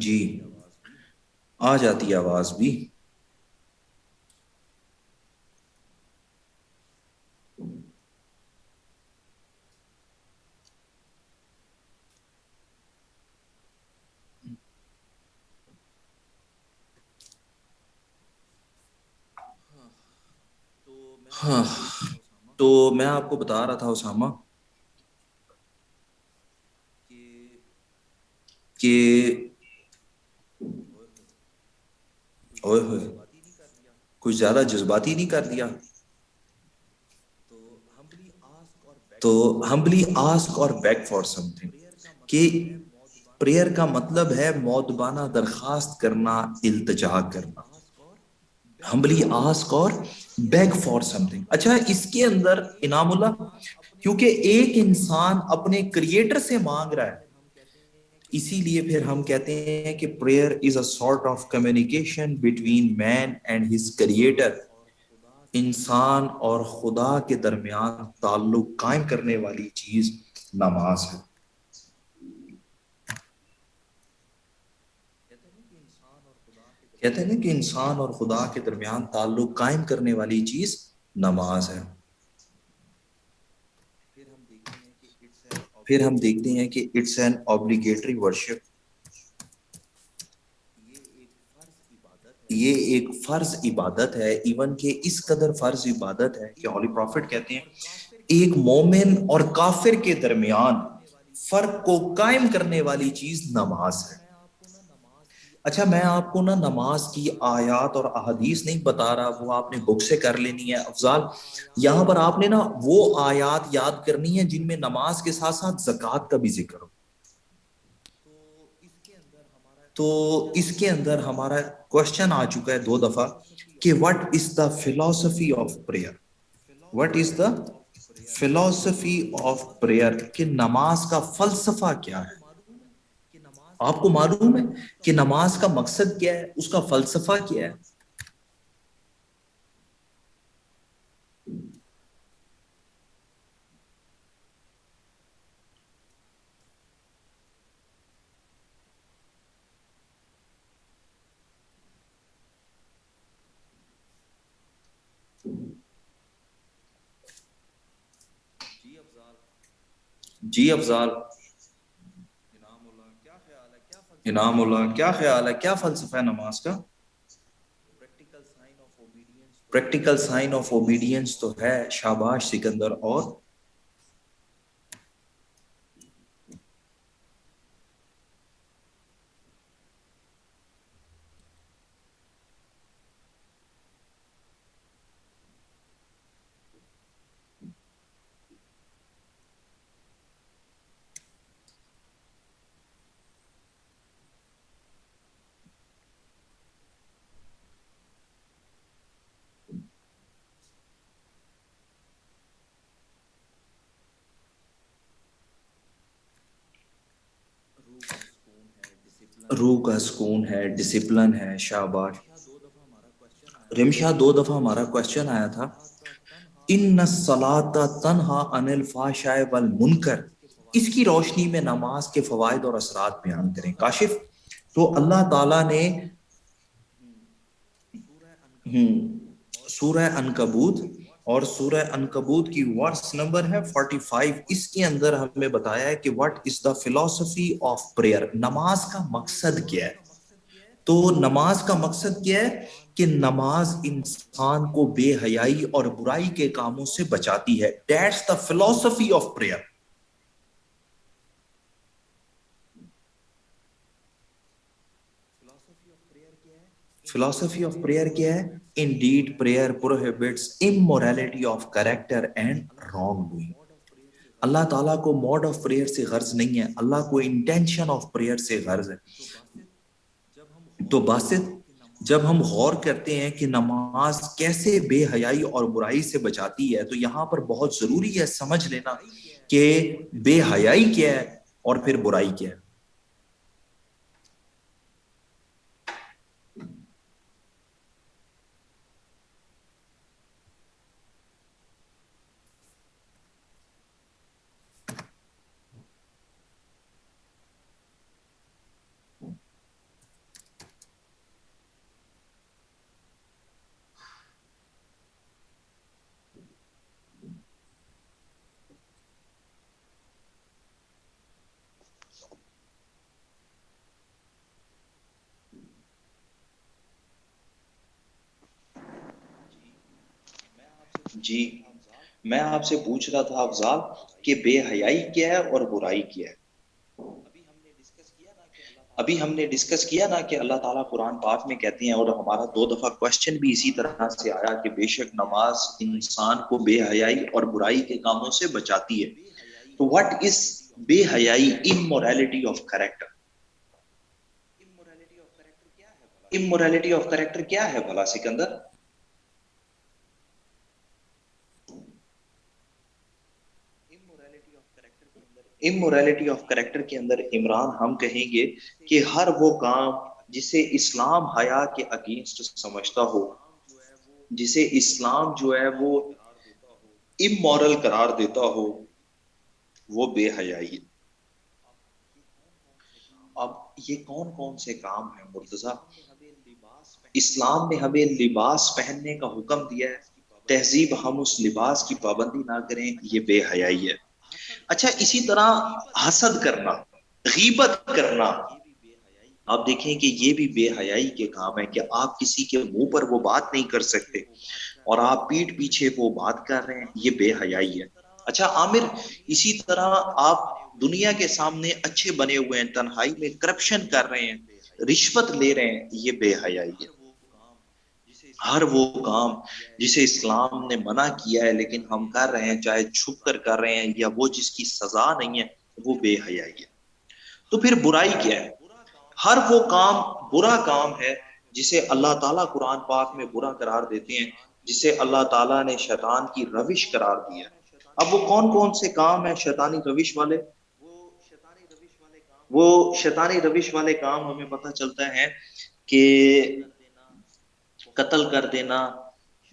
جی آ جاتی ہے آواز بھی۔ ہاں، تو میں آپ کو بتا رہا تھا اسامہ کہ اوئے ہوئے کچھ زیادہ جذباتی نہیں کر دیا؟ تو ہمبلی آسک اور بیگ فار سم تھنگ، کہ پریئر کا مطلب ہے مودبانہ درخواست کرنا، التجا کرنا. ہمبلی آسک اور بیگ فار سم تھنگ. اچھا، اس کے اندر انعام اللہ، کیونکہ ایک انسان اپنے کریٹر سے مانگ رہا ہے، اسی لیے پھر ہم کہتے ہیں کہ prayer is a sort of communication between man and his creator. انسان اور خدا کے درمیان تعلق قائم کرنے والی چیز نماز ہے. کہتے ہیں نا کہ انسان اور خدا کے درمیان تعلق قائم کرنے والی چیز نماز ہے. پھر ہم دیکھتے ہیں کہ اٹس این obligatory worship. یہ ایک فرض عبادت ہے، ایون کہ اس قدر فرض عبادت ہے کہ ہولی پروفٹ کہتے ہیں ایک مومن اور کافر کے درمیان فرق کو قائم کرنے والی چیز نماز ہے. اچھا، میں آپ کو نا نماز کی آیات اور احادیث نہیں بتا رہا، وہ آپ نے بک سے کر لینی ہے. افضال، یہاں پر آپ نے نا وہ آیات یاد کرنی ہے جن میں نماز کے ساتھ ساتھ زکوٰۃ کا بھی ذکر ہو. تو اس کے اندر ہمارا کوشچن آ چکا ہے 2 دفعہ کہ what is the philosophy of prayer. What is the philosophy of prayer, کہ نماز کا فلسفہ کیا ہے. آپ کو معلوم ہے کہ نماز کا مقصد کیا ہے، اس کا فلسفہ کیا ہے. جی افضال، انعام اللہ، کیا خیال ہے، کیا فلسفہ ہے نماز کا؟ پریکٹیکل سائن آف اوبیڈینس تو ہے. شاباش سکندر. اور روح کا سکون ہے، ڈسپلن ہے. شاباش. رمشا 2 دفعہ ہمارا کوشچن آیا تھا، ان الصلاۃ تنہا عن الفحشاء والمنکر. اس کی روشنی میں نماز کے فوائد اور اثرات بیان کریں. کاشف، تو اللہ تعالیٰ نے سورہ عنکبوت، اور سورہ عنکبوت کی ورس نمبر ہے 45، اس کے اندر ہمیں بتایا ہے کہ what is the philosophy of prayer. نماز کا مقصد کیا ہے. تو نماز کا مقصد کیا ہے کہ نماز انسان کو بے حیائی اور برائی کے کاموں سے بچاتی ہے. That's the philosophy of prayer. Philosophy of prayer کیا ہے؟ Indeed, prayer prohibits immorality of character and wrongdoing. اللہ تعالیٰ کو موڈ آف پریئر سے غرض نہیں ہے، اللہ کو انٹینشن آف پریئر سے غرض ہے. تو باسط، جب ہم غور کرتے ہیں کہ نماز کیسے بے حیائی اور برائی سے بچاتی ہے، تو یہاں پر بہت ضروری ہے سمجھ لینا کہ بے حیائی کیا ہے اور پھر برائی کیا ہے. جی، میں آپ سے پوچھ رہا تھا افضال کہ بے حیائی کیا ہے اور برائی کیا ہے. ابھی ہم نے ڈسکس کیا نا کہ اللہ تعالیٰ قرآن پاک میں کہتے ہیں, اور ہمارا 2 دفعہ کوشچن بھی اسی طرح سے آیا کہ بے شک نماز انسان کو بے حیائی اور برائی کے کاموں سے بچاتی ہے. تو واٹ از بے حیائی, امورالٹی آف کریکٹر, امورالٹی آف کریکٹر کیا ہے بھلا سکندر؟ امورالٹی آف کریکٹر کے اندر عمران ہم کہیں گے کہ ہر وہ کام جسے اسلام حیا کے اگینسٹ سمجھتا ہو, جسے اسلام جو ہے وہ امورل قرار دیتا ہو, وہ بے حیائی. اب یہ کون کون سے کام ہیں مرتضیٰ؟ اسلام نے ہمیں لباس پہننے کا حکم دیا ہے, تہذیب ہم اس لباس کی پابندی نہ کریں, یہ بے حیائی ہے. اچھا, اسی طرح حسد کرنا, غیبت کرنا, آپ دیکھیں کہ یہ بھی بے حیائی کے کام ہے کہ آپ کسی کے منہ پر وہ بات نہیں کر سکتے اور آپ پیٹھ پیچھے وہ بات کر رہے ہیں, یہ بے حیائی ہے. اچھا عامر, اسی طرح آپ دنیا کے سامنے اچھے بنے ہوئے ہیں, تنہائی میں کرپشن کر رہے ہیں, رشوت لے رہے ہیں, یہ بے حیائی ہے. ہر وہ کام جسے اسلام نے منع کیا ہے لیکن ہم کر رہے ہیں, چاہے چھپ کر کر رہے ہیں یا وہ جس کی سزا نہیں ہے, وہ بے حیائی ہے. تو پھر برائی کیا ہے؟ ہر وہ کام برا کام ہے جسے اللہ تعالیٰ قرآن پاک میں برا قرار دیتے ہیں, جسے اللہ تعالیٰ نے شیطان کی روش قرار دیا. اب وہ کون کون سے کام ہیں شیطانی روش والے؟ وہ شیطانی روش والے کام ہمیں پتہ چلتا ہے کہ قتل کر دینا,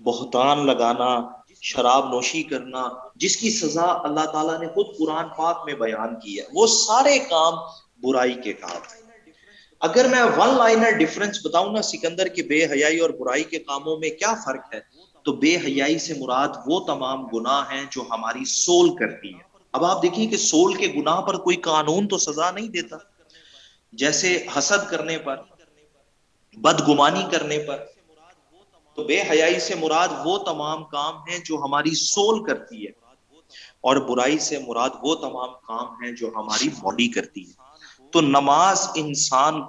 بہتان لگانا, شراب نوشی کرنا, جس کی سزا اللہ تعالیٰ نے خود قرآن پاک میں بیان کی ہے, وہ سارے کام برائی کے کام ہیں. اگر میں ون لائنر ڈیفرنس بتاؤں نا سکندر کہ بے حیائی اور برائی کے کاموں میں کیا فرق ہے, تو بے حیائی سے مراد وہ تمام گناہ ہیں جو ہماری سول کرتی ہے. اب آپ دیکھیں کہ سول کے گناہ پر کوئی قانون تو سزا نہیں دیتا, جیسے حسد کرنے پر, بدگمانی کرنے پر. تو بے حیائی سے مراد وہ تمام کام ہیں جو ہماری سول کرتی ہے, اور برائی سے مراد وہ تمام کام ہیں جو ہماری باڈی کرتی ہے. تو نماز انسان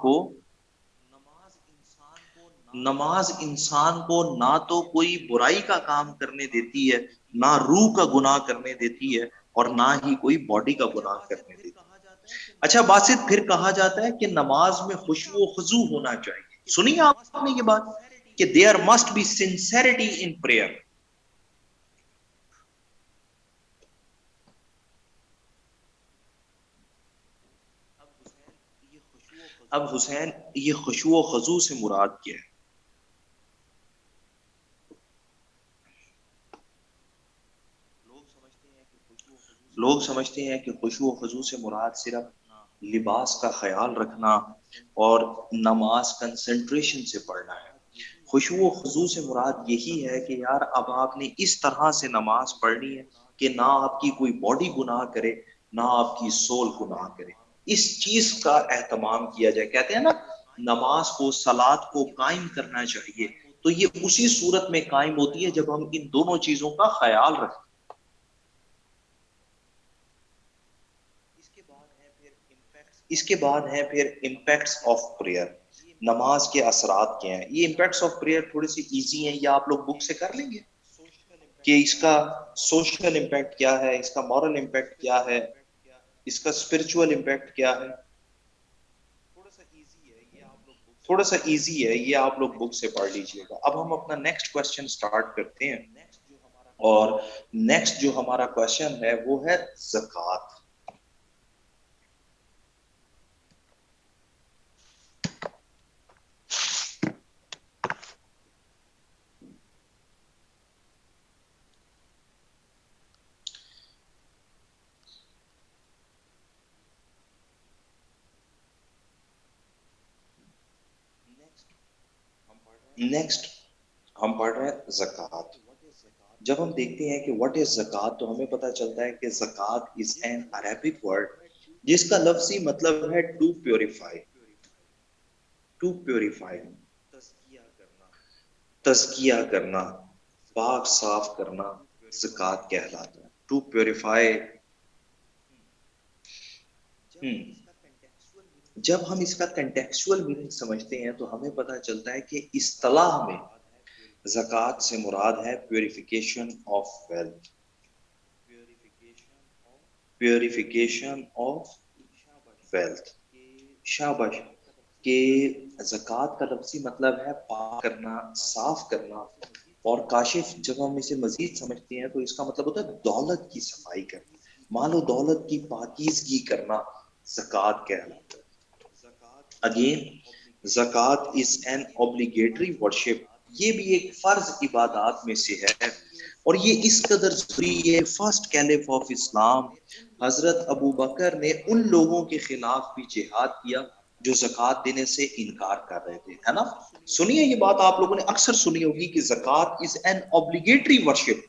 کو نہ تو کوئی برائی کا کام کرنے دیتی ہے, نہ روح کا گناہ کرنے دیتی ہے, اور نہ ہی کوئی باڈی کا گناہ کرنے دیتی ہے. اچھا باسط, پھر کہا جاتا ہے کہ نماز میں خشوع و خضوع ہونا چاہیے. سنیے آپ نے یہ بات کہ there must be sincerity in prayer. اب حسین, یہ خشوع و خضوع سے مراد کیا ہے؟ لوگ سمجھتے ہیں کہ خشوع و خضوع سے مراد صرف لباس کا خیال رکھنا اور نماز کنسنٹریشن سے پڑھنا ہے. خشوع و خضوع سے مراد یہی ہے کہ یار اب آپ نے اس طرح سے نماز پڑھنی ہے کہ نہ آپ کی کوئی باڈی گناہ کرے, نہ آپ کی سول گناہ کرے. اس چیز کا اہتمام کیا جائے. کہتے ہیں نا نماز کو, صلات کو قائم کرنا چاہیے, تو یہ اسی صورت میں قائم ہوتی ہے جب ہم ان دونوں چیزوں کا خیال رکھتے ہیں. اس کے بعد ہیں پھر امپیکٹس آف پریئر, نماز کے اثرات کیا ہیں. یہ امپیکٹس آف پریئر تھوڑے سی ایزی ہیں, یا آپ لوگ بک سے کر لیں گے کہ اس کا سوشل امپیکٹ کیا ہے, اس کا مورل امپیکٹ کیا ہے, اس کا اسپرچول امپیکٹ کیا ہے. تھوڑا سا ایزی ہے, یہ آپ لوگ بک سے پڑھ لیجئے گا. اب ہم اپنا نیکسٹ کوشچن سٹارٹ کرتے ہیں, اور نیکسٹ جو ہمارا کوشچن ہے وہ ہے زکوٰۃ. نیکسٹ ہم پڑھ رہے ہیں زکوٰۃ. جب ہم دیکھتے ہیں کہ واٹ از زکوٰۃ, تو ہمیں پتہ چلتا ہے کہ زکوٰۃ از این عربک ورڈ جس کا لفظی مطلب ہے ٹو پیوریفائی. ٹو پیوریفائی, تزکیہ کرنا, پاک صاف کرنا, زکوٰۃ کہلاتا ہے. To purify. جب ہم اس کا کنٹیکسچوئل میننگ سمجھتے ہیں تو ہمیں پتہ چلتا ہے کہ اصطلاح میں زکوٰۃ سے مراد ہے purification of wealth, purification of wealth, شاباش، کہ زکوٰۃ کا لفظی مطلب ہے پاک کرنا، صاف کرنا، اور کاشف جب ہم اسے مزید سمجھتے ہیں تو اس کا مطلب ہوتا ہے دولت کی صفائی کرنا، مال و دولت کی پاکیزگی کرنا زکوٰۃ کہلاتا ہے۔ اگین زکوٰۃ از این obligatory worship، یہ بھی ایک فرض عبادات میں سے ہے، اور یہ اس قدر ضروری ہے، فرسٹ کیلف آف اسلام حضرت ابو بکر نے ان لوگوں کے خلاف بھی جہاد کیا جو زکوٰۃ دینے سے انکار کر رہے تھے، ہے نا؟ سنیے یہ بات آپ لوگوں نے اکثر سنی ہوگی کہ زکوٰۃ از این obligatory worship،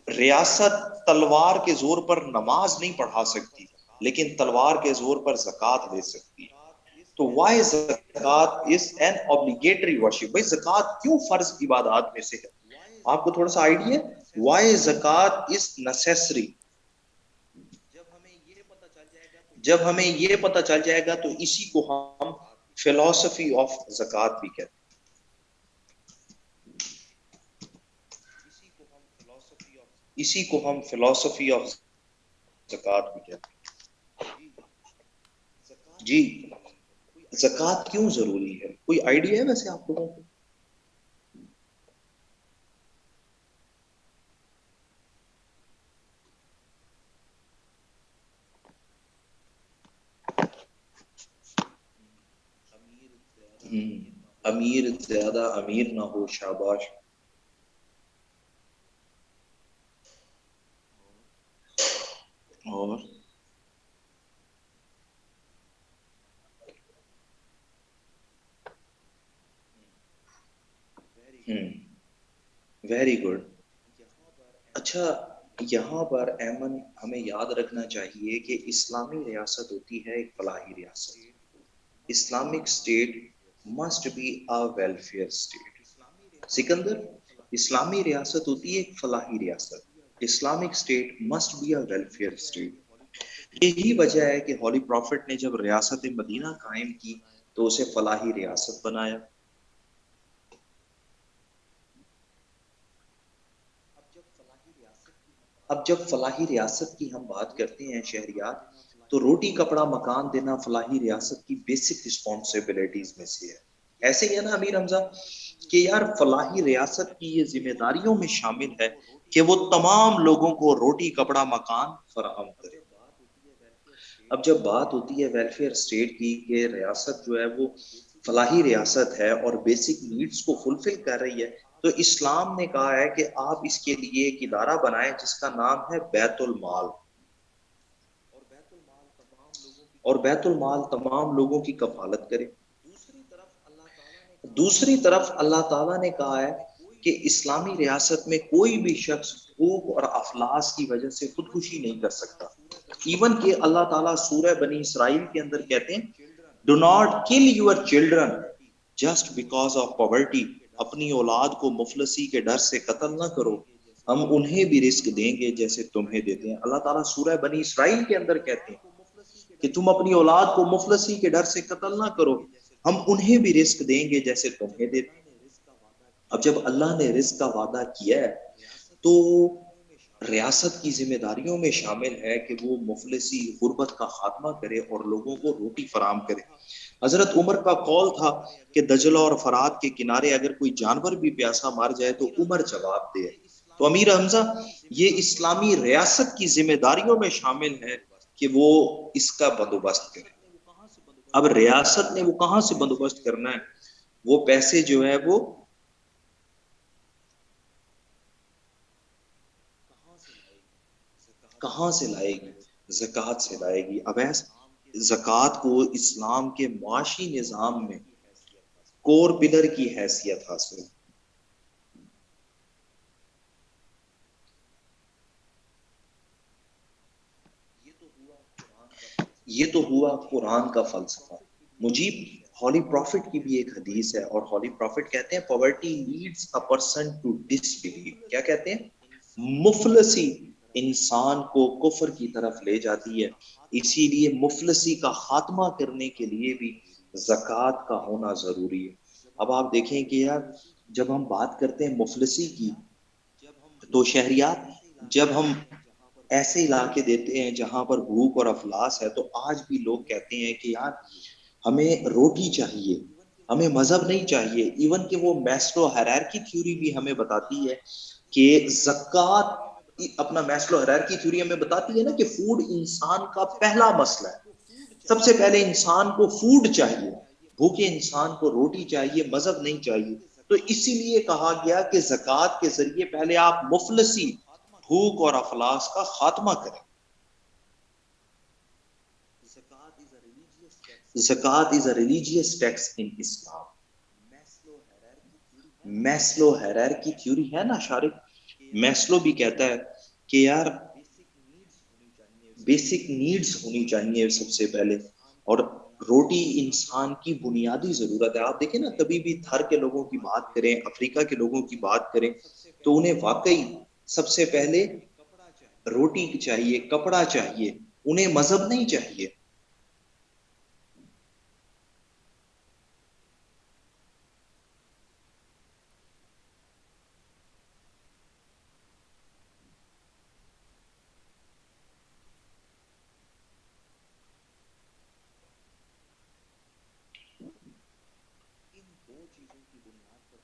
ریاست تلوار کے زور پر نماز نہیں پڑھا سکتی لیکن تلوار کے زور پر زکوٰۃ لے سکتی ہے۔ تو وائی زکوٰۃ از این obligatory worship، بھائی زکوٰۃ کیوں فرض عبادات میں سے ہے؟ آپ کو تھوڑا سا آئیڈیا ہے وائی زکوٰۃ از نیسیسری؟ جب ہمیں یہ پتہ چل جائے گا تو اسی کو ہم فلسفی آف زکوٰۃ بھی کہتے ہیں، اسی کو ہم فلسفی آف زکوٰۃ بھی کہتے ہیں۔ جی زکوٰۃ کیوں ضروری ہے؟ کوئی آئیڈیا ہے ویسے آپ لوگوں کو؟ امیر زیادہ امیر نہ ہو، شاباش۔ اور ویری گڈ۔ اچھا یہاں پر ایمن ہمیں یاد رکھنا چاہیے کہ اسلامی ریاست ہوتی ہے ایک فلاحی ریاست، Islamic state must be a welfare state. Sikandar, اسلامی ریاست ہوتی ہے ایک فلاحی ریاست، Islamic state must be a welfare state. یہی وجہ ہے کہ ہولی پروفٹ نے جب ریاست مدینہ قائم کی تو اسے فلاحی ریاست بنایا۔ اب جب فلاحی ریاست کی ہم بات کرتے ہیں شہریات، تو روٹی کپڑا مکان دینا فلاحی ریاست کی بیسک رسپانسبلٹیز میں سے ہے۔ ایسے ہی ہے نا امیر حمزہ کہ یار فلاحی ریاست کی یہ ذمہ داریوں میں شامل ہے کہ وہ تمام لوگوں کو روٹی کپڑا مکان فراہم کرے۔ اب جب بات ہوتی ہے ویلفیئر اسٹیٹ کی کہ ریاست جو ہے وہ فلاحی ریاست ہے اور بیسک نیڈز کو فلفل کر رہی ہے، تو اسلام نے کہا ہے کہ آپ اس کے لیے ایک ادارہ بنائیں جس کا نام ہے بیت المال، اور بیت المال تمام لوگوں کی کفالت کرے۔ دوسری طرف اللہ تعالیٰ نے کہا ہے کہ اسلامی ریاست میں کوئی بھی شخص بھوک اور افلاس کی وجہ سے خودکشی نہیں کر سکتا۔ ایون کہ اللہ تعالیٰ سورہ بنی اسرائیل کے اندر کہتے ہیں do not kill your children just because of poverty, اپنی اولاد کو مفلسی کے ڈر سے قتل نہ کرو، ہم انہیں بھی رزق دیں گے جیسے تمہیں دیتے ہیں۔ اللہ تعالیٰ سورہ بنی اسرائیل کے اندر کہتے ہیں کہ تم اپنی اولاد کو مفلسی کے ڈر سے قتل نہ کرو، ہم انہیں بھی رزق دیں گے جیسے تمہیں دیتے ہیں۔ اب جب اللہ نے رزق کا وعدہ کیا ہے تو ریاست کی ذمہ داریوں میں شامل ہے کہ وہ مفلسی غربت کا خاتمہ کرے اور لوگوں کو روٹی فراہم کرے۔ حضرت عمر کا قول تھا کہ دجلہ اور فرات کے کنارے اگر کوئی جانور بھی پیاسا مر جائے تو عمر جواب دے۔ تو امیر حمزہ یہ اسلامی ریاست کی ذمہ داریوں میں شامل ہے کہ وہ اس کا بندوبست کرے۔ اب ریاست نے وہ کہاں سے بندوبست کرنا ہے؟ وہ پیسے جو ہے وہ کہاں سے لائے گی؟ زکوٰۃ سے لائے گی۔ اب زکوٰۃ کو اسلام کے معاشی نظام میں کور پلر کی حیثیت حاصل ہے۔ یہ تو ہوا قرآن کا فلسفہ۔ مجیب، ہولی پروفٹ کی بھی ایک حدیث ہے اور ہولی پروفٹ کہتے ہیں poverty leads a person to disbelieve. کیا کہتے ہیں؟ مفلسی انسان کو کفر کی طرف لے جاتی ہے. اسی لیے مفلسی کا خاتمہ کرنے کے لیے بھی زکوٰۃ کا ہونا ضروری ہے. اب آپ دیکھیں کہ یار جب ہم بات کرتے ہیں مفلسی کی تو شہریات جب ہم ایسے علاقے دیتے ہیں جہاں پر بھوک اور افلاس ہے تو آج بھی لوگ کہتے ہیں کہ یار ہمیں روٹی چاہیے, ہمیں مذہب نہیں چاہیے. ایون کہ وہ میسلو ہیرارکی تھیوری بھی ہمیں بتاتی ہے کہ زکوٰۃ, اپنا میسلو ہیرارکی تھیوری ہمیں بتاتی ہے نا کہ فوڈ انسان کا پہلا مسئلہ ہے. سب سے پہلے انسان کو فوڈ چاہیے, بھوکے انسان کو روٹی چاہیے, مذہب نہیں چاہیے. تو اسی لیے کہا گیا کہ زکوٰۃ کے ذریعے پہلے آپ مفلسی, بھوک اور افلاس کا خاتمہ کریں. زکوٰۃ is a religious tax in Islam. Maslow hierarchy theory ہے نا شارق, میسلو بھی کہتا ہے کہ یار بیسک نیڈز ہونی چاہیے سب سے پہلے, اور روٹی انسان کی بنیادی ضرورت ہے. آپ دیکھیں نا کبھی بھی تھر کے لوگوں کی بات کریں, افریقہ کے لوگوں کی بات کریں تو انہیں واقعی سب سے پہلے روٹی چاہیے, کپڑا چاہیے, انہیں مذہب نہیں چاہیے.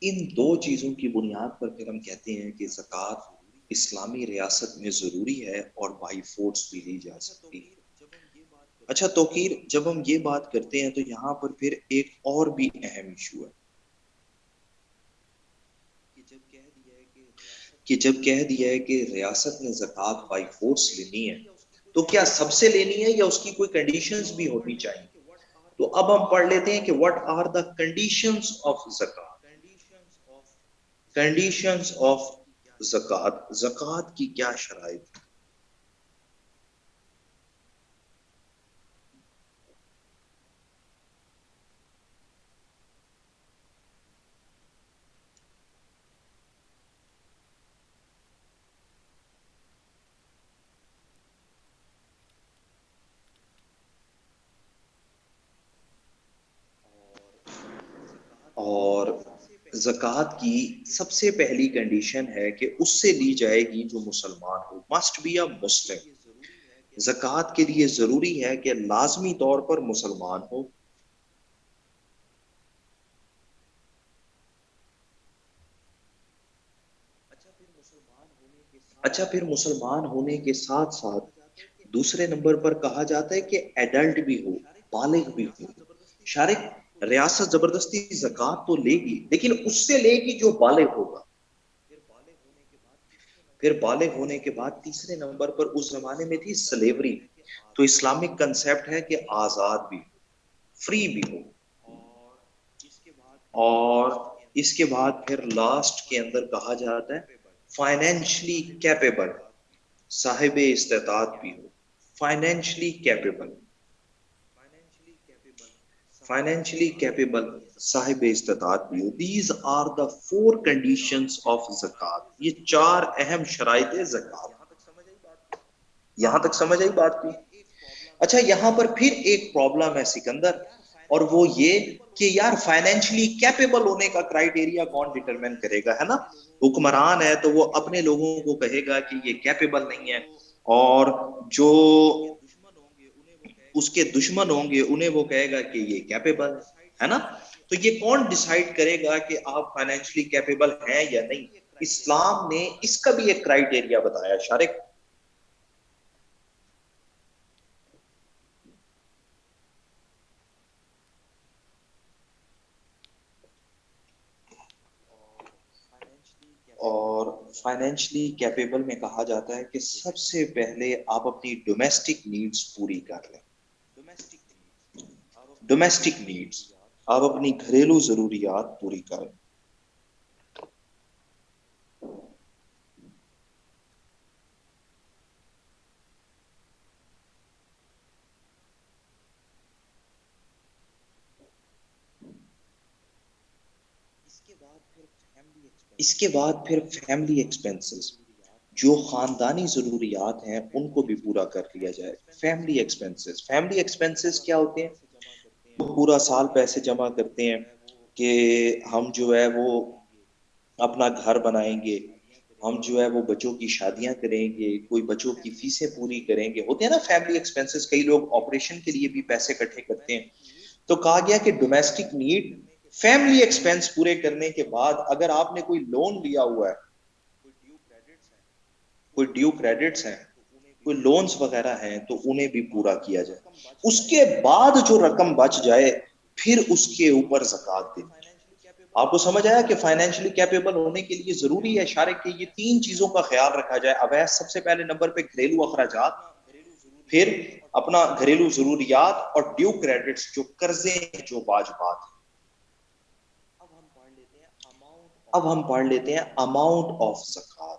ان دو چیزوں کی بنیاد پر پھر ہم کہتے ہیں کہ زکوٰۃ اسلامی ریاست میں ضروری ہے اور بائی فورس بھی لی جا سکتی ہے. اچھا توقیر, جب ہم یہ بات کرتے ہیں تو یہاں پر پھر ایک اور بھی اہم ایشو ہے کہ جب کہہ دیا ہے کہ ریاست نے زکوٰۃ بائی فورس لینی ہے تو کیا سب سے لینی ہے یا اس کی کوئی کنڈیشنز بھی ہونی چاہیے. تو اب ہم پڑھ لیتے ہیں کہ what are the conditions of زکوٰۃ. کنڈیشنز آف زکوٰۃ, زکوٰۃ کی کیا شرائط. اور زکوٰۃ کی سب سے پہلی کنڈیشن ہے کہ اس سے لی جائے گی جو مسلمان ہو, مسٹ بی اے مسلم. زکوٰۃ کے لیے ضروری ہے کہ لازمی طور پر مسلمان ہو. اچھا پھر مسلمان ہونے کے ساتھ ساتھ دوسرے نمبر پر کہا جاتا ہے کہ ایڈلٹ بھی ہو, بالغ بھی ہو. شارق ریاست زبردستی زکوٰۃ تو لے گی لیکن اس سے لے گی جو بالغ ہوگا. پھر بالغ ہونے کے بعد تیسرے نمبر پر اس زمانے میں تھی سلیوری, تو اسلامک کنسیپٹ ہے کہ آزاد بھی, فری بھی ہو. اور اس کے بعد پھر لاسٹ کے اندر کہا جاتا ہے فائنینشلی کیپیبل, صاحب استطاعت بھی ہو. فائنینشلی کیپیبل, فائنینشلی کیپیبل, صاحب استطاعت بھی ہو. These are the four conditions of زکوٰۃ. یہ چار اہم شرائط زکوٰۃ. یہاں تک سمجھ آئی بات کی. اچھا یہاں پر پھر ایک پرابلم ہے سکندر, اور وہ یہ کہ یار فائنینشلی کیپیبل ہونے کا کرائیٹیریا کون ڈیٹرمن کرے گا, ہے نا. حکمران ہے تو وہ اپنے لوگوں کو کہے گا کہ یہ کیپیبل نہیں ہے, اور جو اس کے دشمن ہوں گے انہیں وہ کہے گا کہ یہ کیپیبل ہے نا. تو یہ کون ڈیسائیڈ کرے گا کہ آپ فائنینشلی کیپیبل ہیں یا نہیں. اسلام نے اس کا بھی ایک کرائیٹیریا بتایا شارق. اور فائنینشلی کیپیبل میں کہا جاتا ہے کہ سب سے پہلے آپ اپنی ڈومیسٹک نیڈز پوری کر لیں. ڈومیسٹک نیڈز, آپ اپنی گھریلو ضروریات پوری کریں. اس کے بعد پھر فیملی ایکسپنسز, جو خاندانی ضروریات ہیں ان کو بھی پورا کر لیا جائے. فیملی ایکسپینسز کیا ہوتے ہیں؟ وہ پورا سال پیسے جمع کرتے ہیں کہ ہم جو ہے وہ اپنا گھر بنائیں گے، ہم جو ہے وہ بچوں کی شادیاں کریں گے، کوئی بچوں کی فیسیں پوری کریں گے. ہوتے ہیں نا فیملی ایکسپینسز. کئی لوگ آپریشن کے لیے بھی پیسے اکٹھے کرتے ہیں. تو کہا گیا کہ ڈومیسٹک نیڈ، فیملی ایکسپینس پورے کرنے کے بعد اگر آپ نے کوئی لون لیا ہوا ہے، کوئی ڈیو کریڈٹس ہیں، کوئی لونز وغیرہ ہیں، تو انہیں بھی پورا کیا جائے. اس کے بعد جو رقم بچ جائے پھر اس کے اوپر زکوٰۃ دینی ہے. آپ کو سمجھ آیا کہ فائنینشلی کیپیبل ہونے کے لیے ضروری ہے اشارے کہ یہ تین چیزوں کا خیال رکھا جائے. اویس سب سے پہلے نمبر پہ گھریلو اخراجات، پھر اپنا گھریلو ضروریات، اور ڈیو کریڈٹس جو قرضے جو واجبات ہیں. اب ہم پڑھ لیتے ہیں اماؤنٹ آف زکوٰۃ.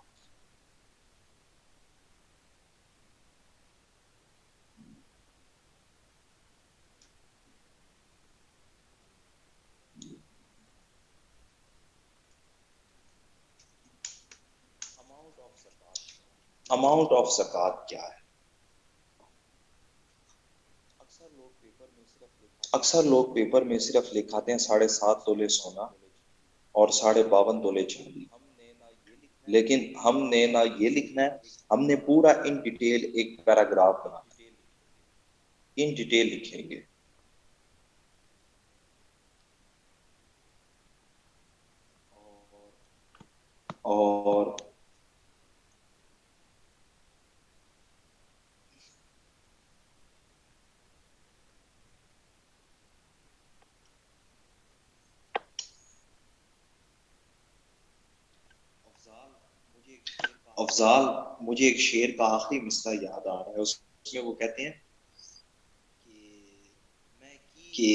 اماؤنٹ آف زکوٰۃ کیا ہے؟ اکثر لوگ پیپر میں صرف لکھاتے ہیں 7.5 تولے سونا اور 52.5 تولے چاندی. لیکن ہم نے نہ یہ لکھنا ہے، ہم نے پورا ان ڈیٹیل ایک پیراگراف بنانا ہے، ان ڈیٹیل لکھیں گے. اور افضال، مجھے ایک شعر کا آخری مصرع یاد آ رہا ہے. اس میں وہ کہتے ہیں کہ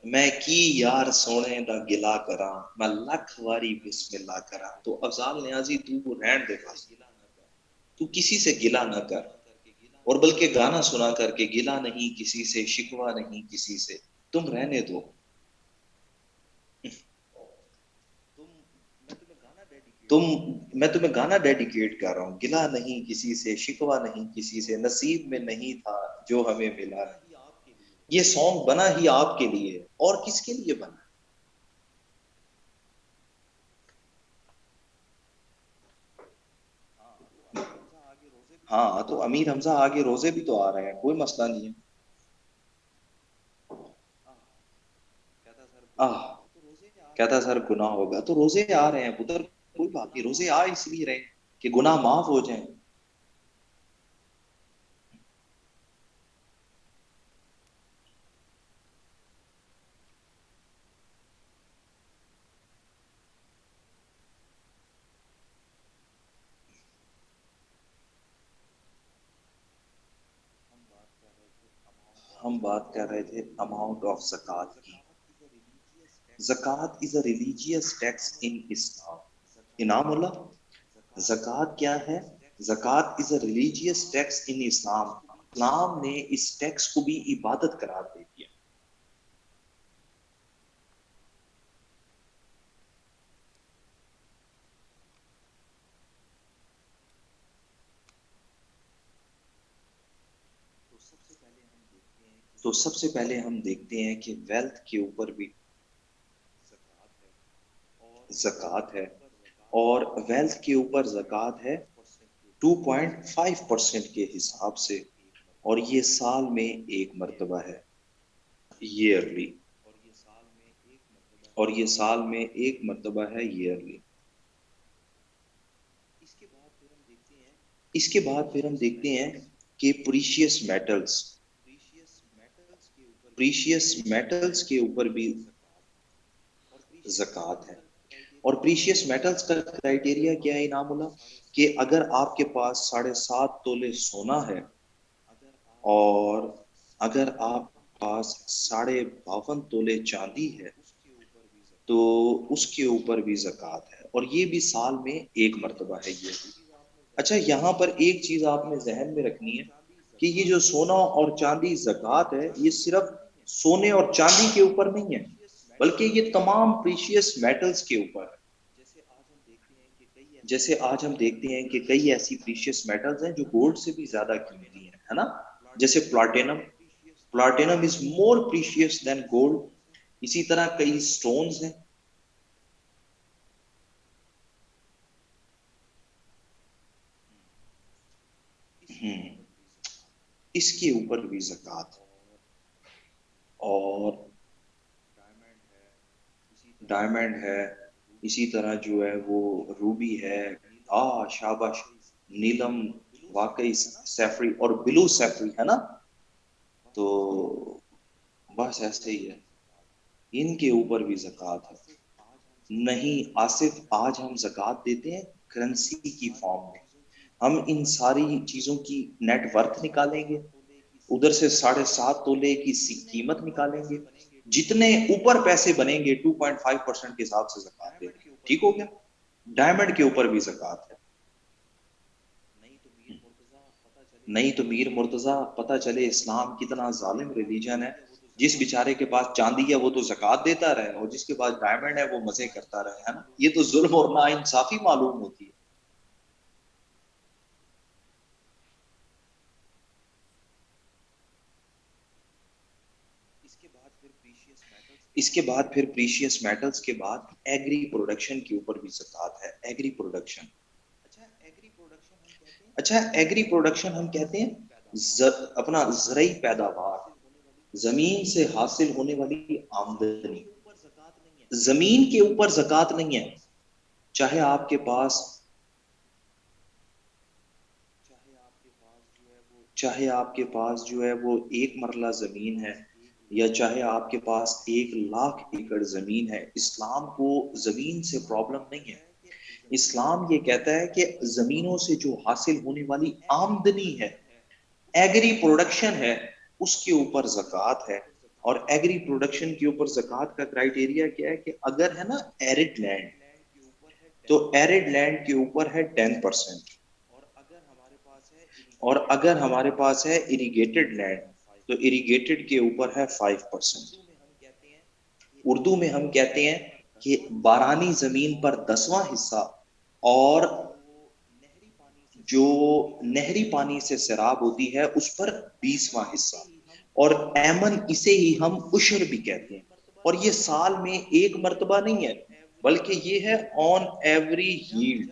میں کی یار سونے دا گلا کراں، میں لکھ واری بسم اللہ کراں. تو افضال نیازی تو رہن دے بس، تو کسی سے گلا نہ کر، اور بلکہ گانا سنا کر کے گلا نہیں کسی سے، شکوہ نہیں کسی سے، تم رہنے دو. میں تمہیں گانا ڈیڈیکیٹ کر رہا ہوں. گلا نہیں کسی سے، شکوہ نہیں کسی سے، نصیب میں نہیں تھا جو ہمیں ملا. یہ سانگ بنا ہی آپ کے لیے، اور کس کے لیے بنا؟ ہاں تو امیر حمزہ آگے روزے بھی تو آ رہے ہیں، کوئی مسئلہ نہیں ہے. کہتا سر گناہ ہوگا، تو روزے آ رہے ہیں پتر، کوئی بات نہیں. روزے آ اس لیے رہے کہ گناہ معاف ہو جائیں. ہم بات کر رہے تھے اماؤنٹ آف زکوٰۃ کی. زکوٰۃ is a religious tax in اسلام. انعام اللہ، زکوٰۃ کیا ہے؟ زکوٰۃ is a religious tax in اسلام. اسلام نے اس ٹیکس کو بھی عبادت قرار دے دیا. تو سب سے پہلے ہم دیکھتے ہیں کہ ویلتھ کے اوپر بھی زکوٰۃ ہے، اور ویلتھ کے اوپر زکوٰۃ ہے 2.5% کے حساب سے، اور یہ سال میں ایک مرتبہ ہے، ایئرلی. اور یہ سال میں ایک مرتبہ ہے، ایئرلی. اس کے بعد پھر ہم دیکھتے ہیں کہ پریشیس میٹلز کے اوپر بھی زکوٰۃ ہے. اور پریشیس میٹلز کا کرائیٹیریا کیا ہے انعام اللہ؟ کہ اگر آپ کے پاس 7.5 تولے سونا ہے، اور اگر آپ کے پاس 52.5 تولے چاندی ہے، تو اس کے اوپر بھی زکوٰۃ ہے، اور یہ بھی سال میں ایک مرتبہ ہے یہ بھی. اچھا، یہاں پر ایک چیز آپ نے ذہن میں رکھنی ہے کہ یہ جو سونا اور چاندی زکوٰۃ ہے، یہ صرف سونے اور چاندی کے اوپر نہیں ہے، بلکہ یہ تمام پریشیس میٹلز کے اوپر ہے. جیسے آج ہم دیکھتے ہیں کہ کئی ایسی پریشیس میٹلز ہیں جو گولڈ سے بھی زیادہ قیمتی ہیں، ہے نا؟ جیسے پلاٹینم از مور پریشیس دین گولڈ. اسی طرح کئی سٹونز ہیں. اس کے اوپر بھی زکوٰۃ. اور ڈائمنڈ ہے، اسی طرح جو ہے وہ روبی ہے، شاباش، نیلم، واقعی سیفری اور بلو سیفری، ہے نا؟ تو بس ایسے ہی ہے، ان کے اوپر بھی زکوٰۃ ہے. نہیں آصف، آج ہم زکوٰۃ دیتے ہیں کرنسی کی فارم میں. ہم ان ساری چیزوں کی نیٹ ورتھ نکالیں گے، ادھر سے 7.5 تولے کی قیمت نکالیں گے، جتنے اوپر پیسے بنیں گے 2.5% کے حساب سے زکوٰۃ دیں گے. ٹھیک ہو گیا؟ ڈائمنڈ کے اوپر بھی زکوٰۃ ہے. نہیں تو میر مرتضی پتہ چلے اسلام کتنا ظالم ریلیجن ہے. جس بیچارے کے پاس چاندی ہے وہ تو زکوٰۃ دیتا رہے، اور جس کے پاس ڈائمنڈ ہے وہ مزے کرتا رہے، ہے نا؟ یہ تو ظلم اور ناانصافی معلوم ہوتی ہے. اس کے بعد پھر پریشیس میٹلز کے بعد ایگری پروڈکشن کے اوپر بھی زکوٰۃ ہے. ایگری پروڈکشن، اچھا ایگری پروڈکشن ہم کہتے ہیں اپنا زرعی پیداوار، زمین سے حاصل ہونے والی آمدنی. زمین کے اوپر زکوٰۃ نہیں ہے. چاہے آپ کے پاس جو ہے وہ 1 مرلہ زمین ہے، یا چاہے آپ کے پاس 1,00,000 ایکڑ زمین ہے، اسلام کو زمین سے پرابلم نہیں ہے. اسلام یہ کہتا ہے کہ زمینوں سے جو حاصل ہونے والی آمدنی ہے، ایگری پروڈکشن ہے، اس کے اوپر زکوٰۃ ہے. اور ایگری پروڈکشن کے اوپر زکوٰۃ کا کرائیٹیریا کیا ہے کہ اگر ہے نا ایرڈ لینڈ، تو ایرڈ لینڈ کے اوپر ہے 10%، اور اگر ہمارے پاس ہے اریگیٹڈ لینڈ تو اریگیٹڈ کے اوپر ہے 5%. اردو میں ہم کہتے ہیں کہ بارانی زمین پر 10واں حصہ، اور جو نہری پانی سے سیراب ہوتی ہے اس پر 20واں حصہ. اور ایمن اسے ہی ہم عشر بھی کہتے ہیں. اور یہ سال میں 1 مرتبہ نہیں ہے، بلکہ یہ ہے آن ایوری ییلڈ،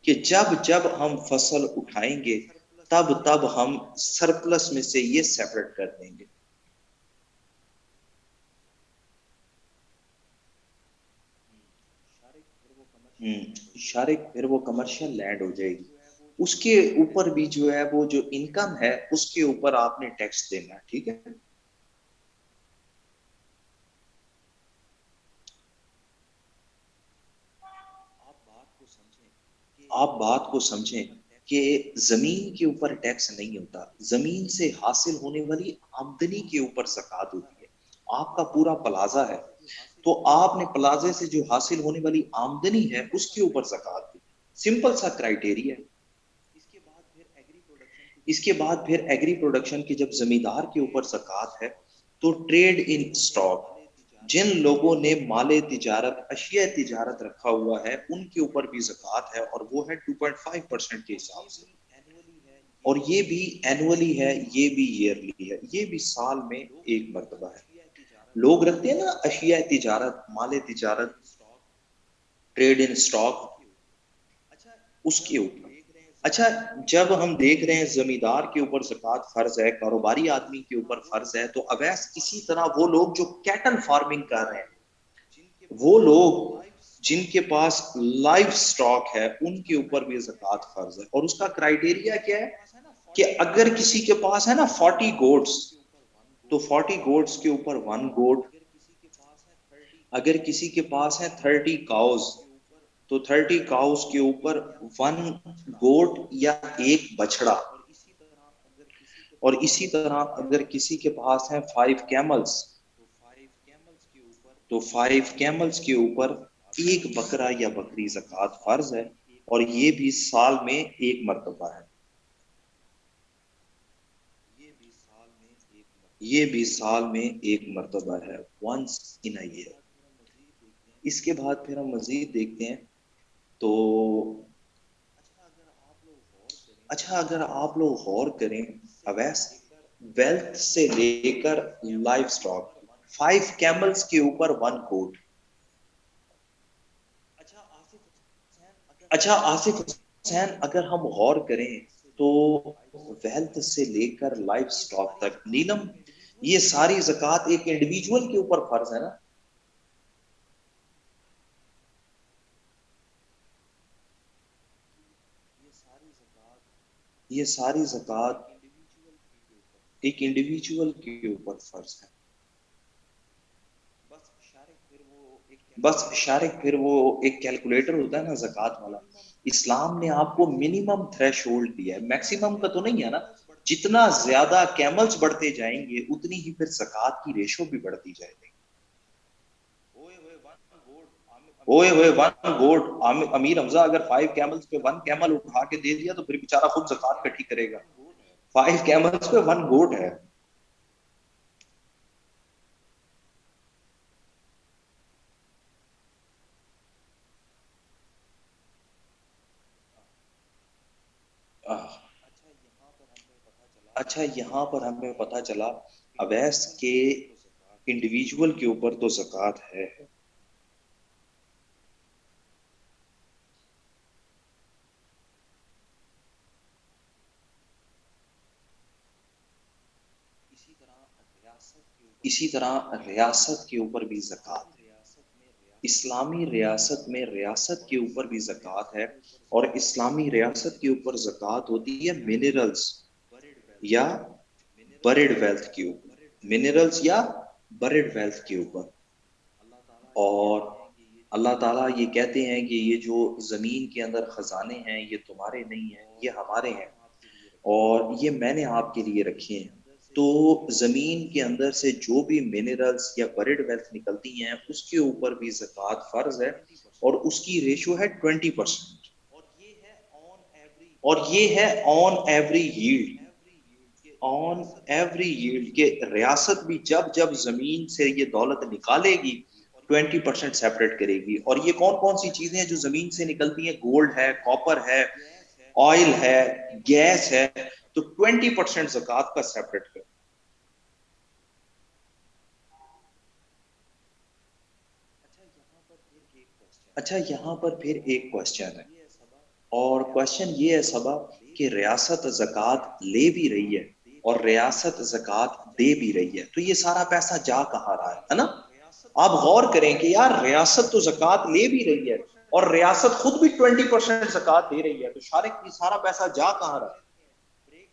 کہ جب ہم فصل اٹھائیں گے تب ہم سرپلس میں سے یہ سیپریٹ کر دیں گے. شارک پھر وہ کمرشل لینڈ ہو جائے گی. اس کے اوپر بھی جو ہے وہ جو انکم ہے اس کے اوپر آپ نے ٹیکس دینا ہے. ٹھیک ہے؟ آپ بات کو سمجھیں کہ زمین کے اوپر ٹیکس نہیں ہوتا، زمین سے حاصل ہونے والی آمدنی کے اوپر زکوٰۃ ہوتی ہے. آپ کا پورا پلازا ہے تو آپ نے پلازے سے جو حاصل ہونے والی آمدنی ہے اس کے اوپر زکوٰۃ دی. سمپل سا کرائیٹیریا. اس کے بعد پھر ایگری پروڈکشن کی جب زمیندار کے اوپر زکوٰۃ ہے تو ٹریڈ ان سٹاک، جن لوگوں نے مال تجارت، اشیاء تجارت رکھا ہوا ہے ان کے اوپر بھی زکوٰۃ ہے، اور وہ ہے 2.5% کے حساب سے. اور یہ بھی اینولی ہے، یہ بھی ایئرلی ہے، یہ بھی سال میں 1 مرتبہ ہے. لوگ رکھتے ہیں نا اشیاء تجارت، مال تجارت، ٹریڈ ان سٹاک، اس کے اوپر. اچھا جب ہم دیکھ رہے ہیں زمیندار کے اوپر زکوٰۃ فرض ہے، کاروباری آدمی کے اوپر فرض ہے، تو اویس اسی طرح وہ لوگ جو کیٹل فارمنگ کر رہے ہیں، وہ لوگ جن کے پاس لائف سٹاک ہے ان کے اوپر بھی زکوٰۃ فرض ہے. اور اس کا کرائیٹیریا کیا ہے کہ اگر کسی کے پاس ہے نا 40 گوٹس، تو 40 گوٹس کے اوپر 1 گوٹ. اگر کسی کے پاس ہے 30 کاؤز، تو 30 کاؤز کے اوپر 1 گوٹ یا 1 بچڑا. اور اسی طرح اگر کسی کے پاس ہے 5 کیملز، تو 5 کیملز کے اوپر 1 بکرا یا بکری زکوٰۃ فرض ہے. اور یہ بھی سال میں 1 مرتبہ ہے. یہ بھی سال میں 1 مرتبہ ہے، once in a year. اس کے بعد پھر ہم مزید دیکھتے ہیں تو اچھا اگر آپ لوگ غور کریں اویس، ویلتھ سے لے کر لائف سٹاک، 5 کیملز کے اوپر 1 کوٹ. اچھا آصف حسین اگر ہم غور کریں تو ویلتھ سے لے کر لائف سٹاک تک، نیلم یہ ساری زکوٰۃ ایک انڈیویجول کے اوپر فرض ہے نا؟ یہ ساری زکوٰۃ ایک انڈیویجول کے اوپر فرض ہے. بس شارک پھر وہ ایک کیلکولیٹر ہوتا ہے نا زکوٰۃ والا، اسلام نے آپ کو منیمم تھریش ہولڈ دیا ہے، میکسیمم کا تو نہیں ہے نا. جتنا زیادہ کیملز بڑھتے جائیں گے اتنی ہی پھر زکوٰۃ کی ریشو بھی بڑھتی جائے گی. اوئے ہوئے 1 گوٹ، امیر حمزہ اگر 5 کیملز پہ 1 کیمل اٹھا کے دے دیا تو پھر بیچارہ خود زکوٰۃ کٹھی کرے گا. 5 کیملز پہ 1 گوٹ ہے. اچھا یہاں پر ہمیں پتا چلا اویس کے انڈیویجول کے اوپر تو زکوٰۃ ہے. اسی طرح ریاست کے اوپر بھی زکوٰۃ ہے. اسلامی ریاست میں ریاست کے اوپر بھی زکوٰۃ ہے، اور اسلامی ریاست کے اوپر زکوٰۃ ہوتی ہے منرلز یا بریڈ ویلتھ کے اوپر، منرلز یا بریڈ ویلتھ کے اوپر. اور اللہ تعالیٰ یہ کہتے ہیں کہ یہ جو زمین کے اندر خزانے ہیں یہ تمہارے نہیں ہیں، یہ ہمارے ہیں، اور یہ میں نے آپ کے لیے رکھے ہیں. تو زمین کے اندر سے جو بھی منرلز یا بریڈ ویلتھ نکلتی ہیں اس کے اوپر بھی زکوٰۃ فرض ہے، اور اس کی ریشو ہے 20%. اور یہ ہے on every yield, on every yield کہ ریاست بھی جب جب زمین سے یہ دولت نکالے گی 20% سیپریٹ کرے گی. اور یہ کون کون سی چیزیں ہیں جو زمین سے نکلتی ہیں؟ گولڈ ہے، کاپر ہے، آئل ہے، گیس ہے. تو 20% زکوٰۃ کا سیپریٹ کر. اچھا یہاں پر پھر ایک کوشچن ہے، اور کوشچن یہ ہے صبا کہ ریاست زکوٰۃ لے بھی رہی ہے اور ریاست زکوٰۃ دے بھی رہی ہے، تو یہ سارا پیسہ جا کہاں رہا ہے نا؟ آپ غور کریں کہ یار ریاست تو زکوٰۃ لے بھی رہی ہے اور ریاست خود بھی 20% زکوٰۃ دے رہی ہے، تو شارک یہ سارا پیسہ جا کہاں رہا ہے؟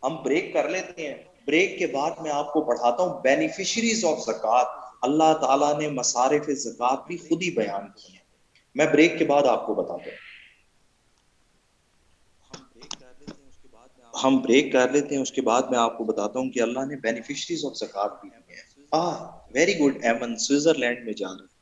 ہم بریک کر لیتے ہیں، بریک کے بعد میں آپ کو پڑھاتا ہوں بینیفیشریز آف زکوٰۃ. اللہ تعالیٰ نے مصارف زکوٰۃ بھی خود ہی بیان کی ہیں. میں بریک کے بعد آپ کو بتاتا ہوں. ہم بریک کر لیتے ہیں، اس کے بعد میں آپ کو بتاتا ہوں کہ اللہ نے بینیفیشریز آف زکوٰۃ بھی دی ہیں. ویری گڈ، ایمن سوئٹزرلینڈ میں جا رہا ہے.